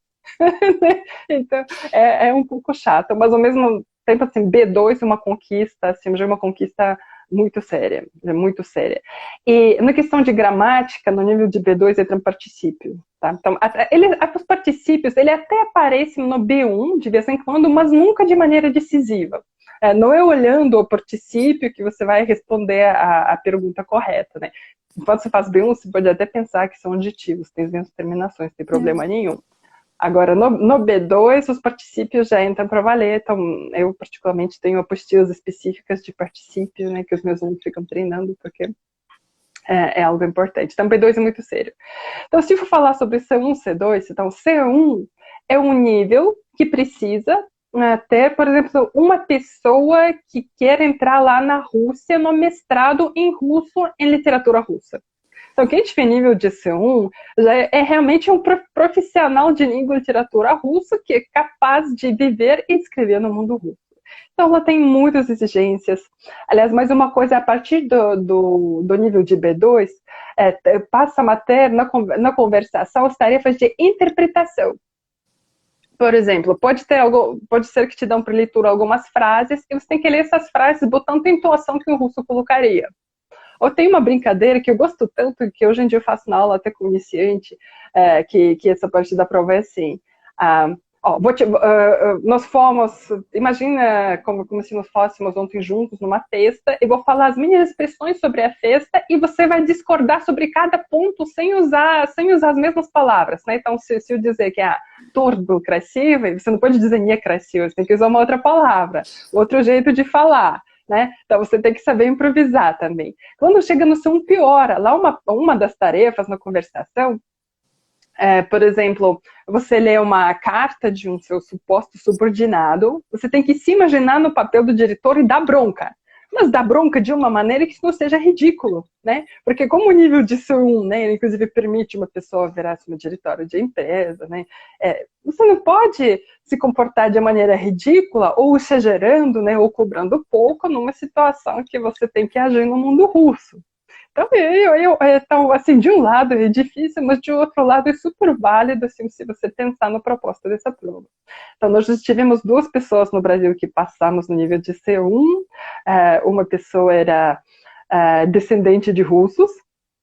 Então, é um pouco chato, mas ao mesmo tempo, assim, B2 é uma conquista, assim, já é uma conquista muito séria, muito séria. E na questão de gramática, no nível de B2 entra um particípio, tá? Então, os particípios, ele até aparecem no B1 de vez em quando, mas nunca de maneira decisiva. Não é olhando o particípio que você vai responder a pergunta correta, né? Enquanto você faz B1, você pode até pensar que são adjetivos, tem as terminações, não tem problema nenhum. Agora, no B2, os particípios já entram para valer, então eu particularmente tenho apostilas específicas de particípio, né, que os meus alunos ficam treinando, porque é algo importante. Então, B2 é muito sério. Então, se for falar sobre C1, C2, então C1 é um nível que precisa ter, por exemplo, uma pessoa que quer entrar lá na Rússia no mestrado em russo, em literatura russa. Então, quem tiver nível de C1 já é realmente um profissional de língua e literatura russa que é capaz de viver e escrever no mundo russo. Então, ela tem muitas exigências. Aliás, mais uma coisa, a partir do nível de B2, passa a ter na conversação as tarefas de interpretação. Por exemplo, pode ser que te dão para leitura algumas frases e você tem que ler essas frases botando a entoação que o russo colocaria. Ou tem uma brincadeira que eu gosto tanto, que hoje em dia eu faço na aula até com iniciante, que essa parte da prova é assim. Nós fomos, imagina como se nós fôssemos ontem juntos numa festa, eu vou falar as minhas expressões sobre a festa e você vai discordar sobre cada ponto sem usar as mesmas palavras, né? Então, se eu dizer que é turbo красивый, você não pode dizer не красивый, você tem que usar uma outra palavra, outro jeito de falar. Né? Então você tem que saber improvisar também. Quando chega no C1, piora. Lá uma das tarefas na conversação, por exemplo, você lê uma carta de um seu suposto subordinado, você tem que se imaginar no papel do diretor e dar bronca. Mas dar bronca de uma maneira que isso não seja ridículo, né? Porque como o nível de C1, né, ele inclusive permite uma pessoa virar-se uma diretora de empresa, né? Você não pode se comportar de maneira ridícula ou exagerando, né, ou cobrando pouco numa situação que você tem que agir no mundo russo. Então, assim, de um lado é difícil, mas de outro lado é super válido, assim, se você pensar na proposta dessa prova. Então, nós já tivemos 2 pessoas no Brasil que passamos no nível de C1, uma pessoa era descendente de russos,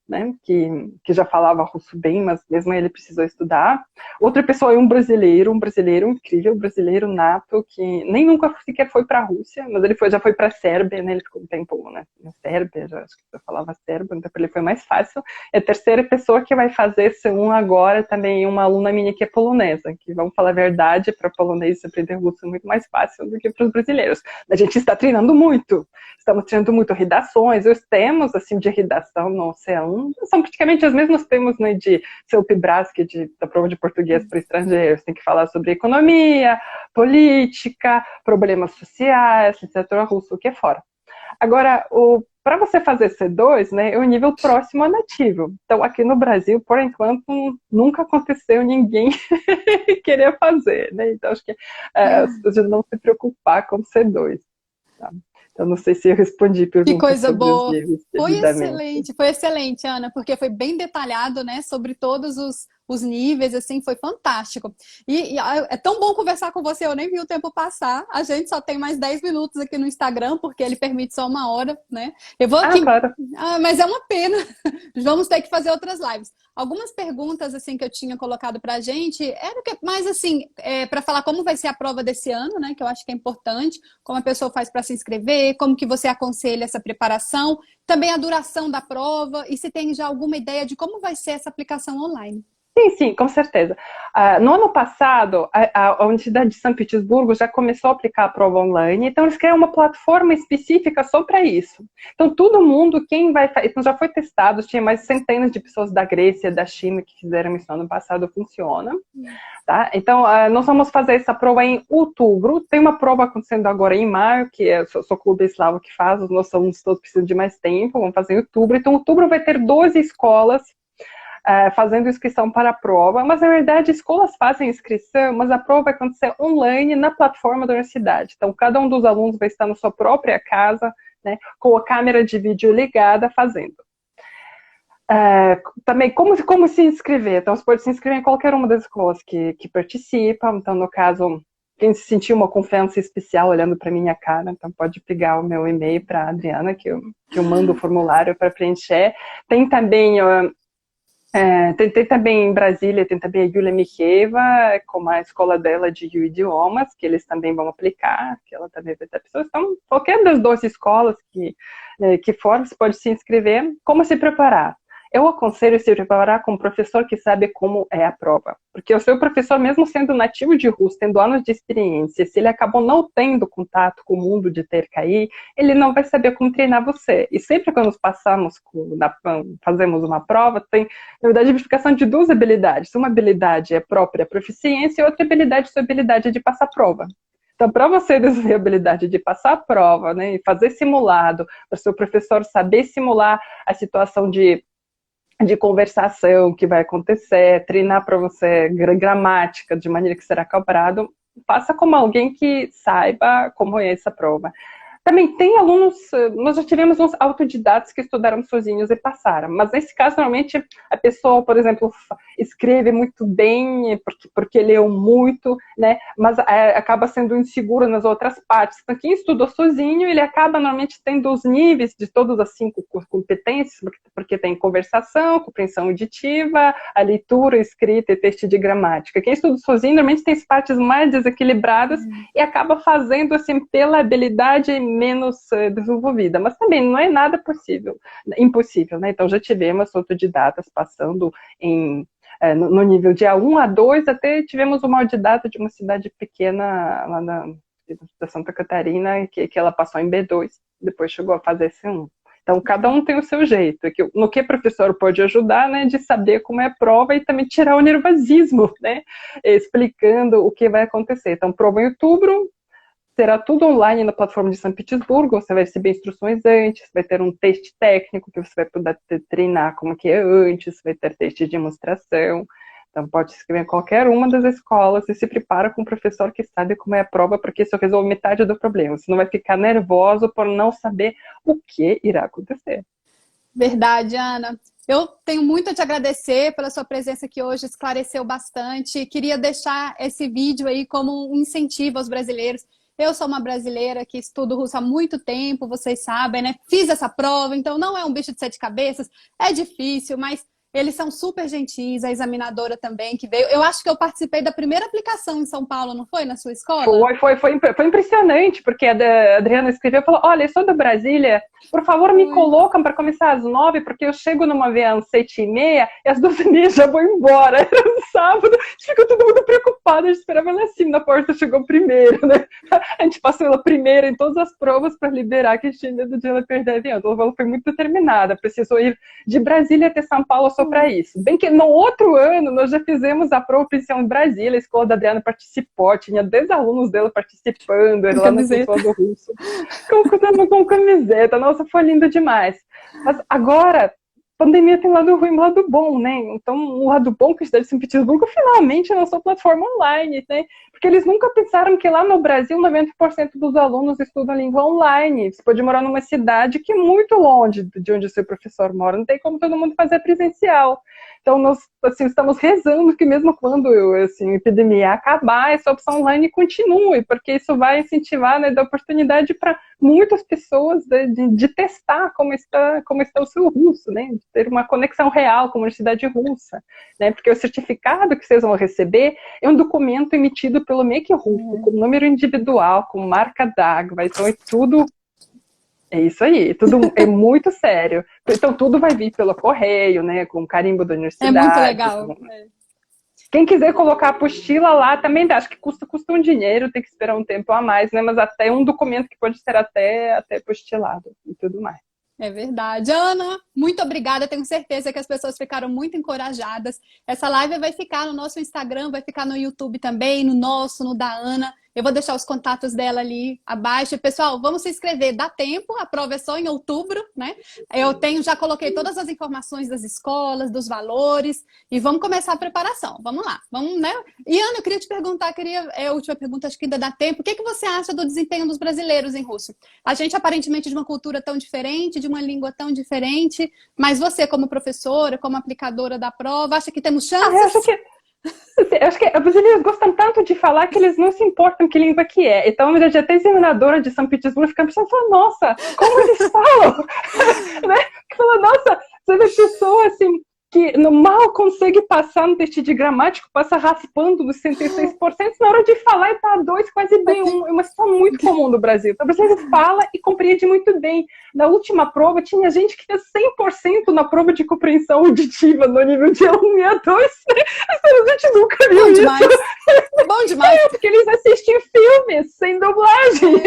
né, que já falava russo bem, mas mesmo ele precisou estudar. Outra pessoa é um brasileiro incrível, um brasileiro nato, que nem nunca sequer foi para a Rússia, mas ele já foi para a Sérvia, né, ele ficou um tempo, né, na Sérvia, acho que eu falava sérvio, então para ele foi mais fácil. É a terceira pessoa que vai fazer C1 agora, também uma aluna minha que é polonesa, que, vamos falar a verdade, para polonês aprender russo é muito mais fácil do que para os brasileiros. A gente está treinando muito, estamos treinando muito redações, os temas assim, de redação no C1 são praticamente os mesmos temas, né, de CELP-Brás, da prova de português para estrangeiros. Tem que falar sobre economia, política, problemas sociais, literatura russa, o que é fora. Agora, para você fazer C2, né, é um nível próximo a nativo. Então, aqui no Brasil, por enquanto, nunca aconteceu ninguém querer fazer, né? Então, acho que a gente não se preocupar com C2, tá? Eu não sei se eu respondi perguntas. Que coisa boa. Foi excelente, Ana, porque foi bem detalhado, né, sobre todos os níveis, assim, foi fantástico. E é tão bom conversar com você, eu nem vi o tempo passar. A gente só tem mais 10 minutos aqui no Instagram, porque ele permite só 1 hora, né? Eu vou aqui. Claro. Mas é uma pena. Vamos ter que fazer outras lives. Algumas perguntas, assim, que eu tinha colocado pra gente, era mais, assim, para falar como vai ser a prova desse ano, né? Que eu acho que é importante, como a pessoa faz para se inscrever, como que você aconselha essa preparação, também a duração da prova, e se tem já alguma ideia de como vai ser essa aplicação online. Sim, com certeza. No ano passado, a Universidade de São Petersburgo já começou a aplicar a prova online, então eles criaram uma plataforma específica só para isso. Então, todo mundo, então já foi testado, tinha mais centenas de pessoas da Grécia, da China que fizeram isso no ano passado, funciona. Tá? Então, nós vamos fazer essa prova em outubro, tem uma prova acontecendo agora em maio, que é o Clube Eslavo que faz, os nossos alunos todos precisam de mais tempo, vamos fazer em outubro. Então, em outubro vai ter 12 escolas fazendo inscrição para a prova, mas na verdade escolas fazem inscrição, mas a prova vai acontecer online na plataforma da universidade. Então cada um dos alunos vai estar na sua própria casa, né, com a câmera de vídeo ligada fazendo. Também como se inscrever? Então você pode se inscrever em qualquer uma das escolas que participam. Então no caso, quem se sentir uma confiança especial olhando para minha cara, então pode pegar o meu e-mail para a Adriana, que eu mando o formulário para preencher. Tem também tem também em Brasília, tem também a Yulia Mikheva, com a escola dela de idiomas, que eles também vão aplicar, que ela também vai ter pessoas. Então, qualquer das 12 escolas que for, você pode se inscrever. Como se preparar? eu aconselho se preparar com um professor que sabe como é a prova. Porque o seu professor, mesmo sendo nativo de russo, tendo anos de experiência, se ele acabou não tendo contato com o mundo de TRKI, ele não vai saber como treinar você. E sempre quando fazemos uma prova, tem, na verdade, a verificação de duas habilidades. Uma habilidade é própria proficiência e outra habilidade é sua habilidade de passar prova. Então, para você desenvolver a habilidade de passar a prova, né, e fazer simulado, para o seu professor saber simular a situação de conversação que vai acontecer, treinar para você gramática de maneira que será cobrado, faça como alguém que saiba como é essa prova. Também tem alunos, nós já tivemos uns autodidatos que estudaram sozinhos e passaram, mas nesse caso, normalmente, a pessoa, por exemplo, escreve muito bem, porque leu muito, né, mas acaba sendo inseguro nas outras partes. Então, quem estudou sozinho, ele acaba, normalmente, tendo os níveis de todas as 5 competências, porque tem conversação, compreensão auditiva, a leitura, escrita e texto de gramática. Quem estuda sozinho, normalmente, tem as partes mais desequilibradas e acaba fazendo, assim, pela habilidade menos desenvolvida, mas também não é nada impossível, né? Então já tivemos autodidatas passando no nível de A1, A2, até tivemos uma autodidata de uma cidade pequena lá da Santa Catarina, que ela passou em B2, depois chegou a fazer C1. Então, cada um tem o seu jeito. No que o professor pode ajudar, né, de saber como é a prova e também tirar o nervosismo, né, explicando o que vai acontecer. Então, prova em outubro, será tudo online na plataforma de São Petersburgo, você vai receber instruções antes, vai ter um teste técnico que você vai poder treinar como que é antes, vai ter teste de demonstração. Então pode se inscrever em qualquer uma das escolas e se prepara com um professor que sabe como é a prova, porque isso resolve metade do problema. Você não vai ficar nervoso por não saber o que irá acontecer. Verdade, Ana. Eu tenho muito a te agradecer pela sua presença aqui hoje, esclareceu bastante. Queria deixar esse vídeo aí como um incentivo aos brasileiros. Eu sou uma brasileira que estudo russo há muito tempo, vocês sabem, né? Fiz essa prova, então não é um bicho de 7 cabeças, é difícil, mas eles são super gentis, a examinadora também que veio. Eu acho que eu participei da primeira aplicação em São Paulo, não foi? Na sua escola? Foi impressionante, porque a Adriana escreveu e falou, olha, eu sou da Brasília, por favor me colocam para começar às 9, porque eu chego numa avião às 7h30 e às 12h30 já vou embora. Era um sábado, a gente ficou todo mundo preocupado, a gente esperava ela assim, na porta chegou primeiro, né? A gente passou ela primeiro em todas as provas para liberar, que a gente tinha medo de ela perder a avião. Então ela foi muito determinada, precisou ir de Brasília até São Paulo só para isso. Bem que no outro ano nós já fizemos a prova oficial em Brasília, a escola da Adriana participou, tinha 10 alunos dela participando, era lá na escola do russo, com camiseta, nossa, foi lindo demais. Mas agora, pandemia tem lado ruim e lado bom, né? Então, o lado bom que a cidade de São Petersburgo finalmente lançou plataforma online, né? Porque eles nunca pensaram que lá no Brasil 90% dos alunos estudam língua online. Você pode morar numa cidade que é muito longe de onde o seu professor mora, não tem como todo mundo fazer presencial. Então, nós assim, estamos rezando que mesmo quando assim, a epidemia acabar, essa opção online continue, porque isso vai incentivar, né, dar oportunidade para muitas pessoas de testar como está o seu russo, né, de ter uma conexão real com a universidade russa, né, porque o certificado que vocês vão receber é um documento emitido pelo MEC russo, com número individual, com marca d'água, então é tudo... É isso aí, tudo é muito sério. Então tudo vai vir pelo correio, né, com carimbo da universidade. É muito legal. Quem quiser colocar a apostila lá também dá, acho que custa um dinheiro, tem que esperar um tempo a mais, né, mas até um documento que pode ser até apostilado e tudo mais. É verdade. Ana, muito obrigada. Tenho certeza que as pessoas ficaram muito encorajadas. Essa live vai ficar no nosso Instagram, vai ficar no YouTube também, no nosso, no da Ana. Eu vou deixar os contatos dela ali abaixo. Pessoal, vamos se inscrever. Dá tempo, a prova é só em outubro, né? Já coloquei todas as informações das escolas, dos valores, e vamos começar a preparação. Vamos lá, vamos, né? E Ana, eu queria te perguntar, a última pergunta, acho que ainda dá tempo. O que você acha do desempenho dos brasileiros em russo? A gente, aparentemente, de uma cultura tão diferente, de uma língua tão diferente, mas você, como professora, como aplicadora da prova, acha que temos chances? Eu acho que os brasileiros gostam tanto de falar que eles não se importam que língua que é. Então, já tem examinadora de São Petersburgo ficando pensando, nossa, como eles falam? Né? Fala, nossa, você vê pessoa assim, que mal consegue passar no teste de gramática, passa raspando nos 66%, na hora de falar e tá 2, quase B1. É uma situação muito comum no Brasil. Então, o brasileiro fala e compreende muito bem. Na última prova, tinha gente que fez 100% na prova de compreensão auditiva no nível de A1 e A2. A gente nunca viu isso. Bom demais. Porque eles assistem filmes sem dublagem.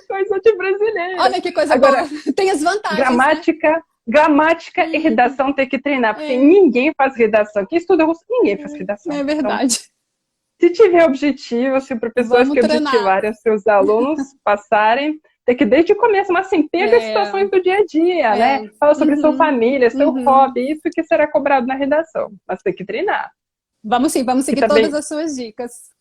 Coisa de brasileiro. Olha que coisa Agora, boa. Tem as vantagens, Gramática e redação tem que treinar, porque ninguém faz redação. Quem estuda russo, ninguém faz redação. É verdade. Então, se tiver objetivo, se professores que objetivarem os seus alunos passarem, tem que desde o começo, mas assim, pega as situações do dia a dia, né? Fala sobre sua família, seu hobby, isso que será cobrado na redação. Mas tem que treinar. Vamos sim, vamos seguir todas as suas dicas.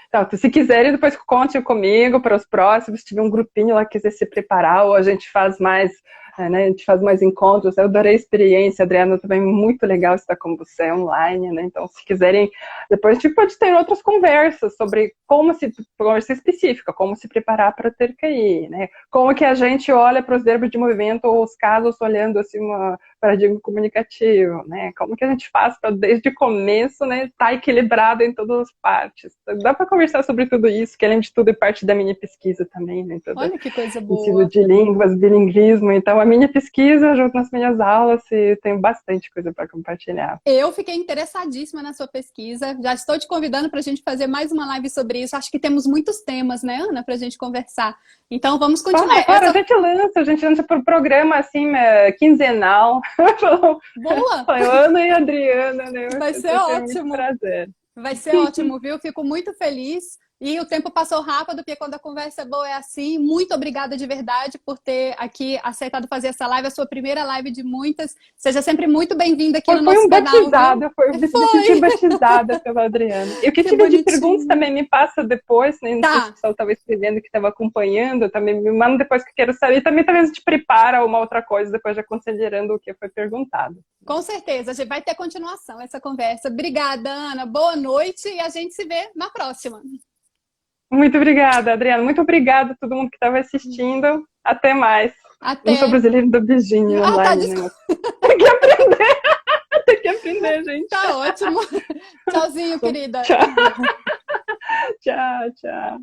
Então, se quiserem, depois conte comigo para os próximos. Se tiver um grupinho lá que quiser se preparar, ou a gente faz mais, né? A gente faz mais encontros. Eu adorei a experiência, Adriana, também muito legal estar com você online, né? Então, se quiserem, depois a gente pode ter outras conversas sobre conversa específica, como se preparar para ter TRCAI, né? Como que a gente olha para os verbos de movimento ou os casos olhando assim uma paradigma comunicativo, né? Como que a gente faz para desde o começo, né, estar equilibrado em todas as partes. Dá para conversar sobre tudo isso, que além de tudo é parte da minha pesquisa também, né? Olha que coisa boa. Ensino de línguas, bilinguismo, então a minha pesquisa junto nas minhas aulas e tenho bastante coisa para compartilhar. Eu fiquei interessadíssima na sua pesquisa, já estou te convidando para a gente fazer mais uma live sobre isso. Acho que temos muitos temas, né, Ana, para a gente conversar. Então vamos continuar. Claro, a gente lança por programa assim, quinzenal. Boa! Foi Ana e Adriana, né? Vai ser ótimo. Muito prazer. Vai ser ótimo, viu? Fico muito feliz. E o tempo passou rápido, porque quando a conversa é boa é assim. Muito obrigada de verdade por ter aqui aceitado fazer essa live, a sua primeira live de muitas. Seja sempre muito bem-vinda aqui no nosso canal. Me senti batizada pela Adriana. E o que tiver de perguntas também me passa depois, né? Não sei se o pessoal estava escrevendo, que estava acompanhando, também me manda depois que eu quero saber. E também talvez a gente prepara uma outra coisa, depois já considerando o que foi perguntado. Com certeza, a gente vai ter continuação essa conversa. Obrigada, Ana. Boa noite e a gente se vê na próxima. Muito obrigada, Adriana. Muito obrigada a todo mundo que estava assistindo. Até mais. Até. Não sou brasileiro do beijinho online, né? Tem que aprender. Tem que aprender, gente. Tá ótimo. Tchauzinho, querida. Tchau. Tchau, tchau.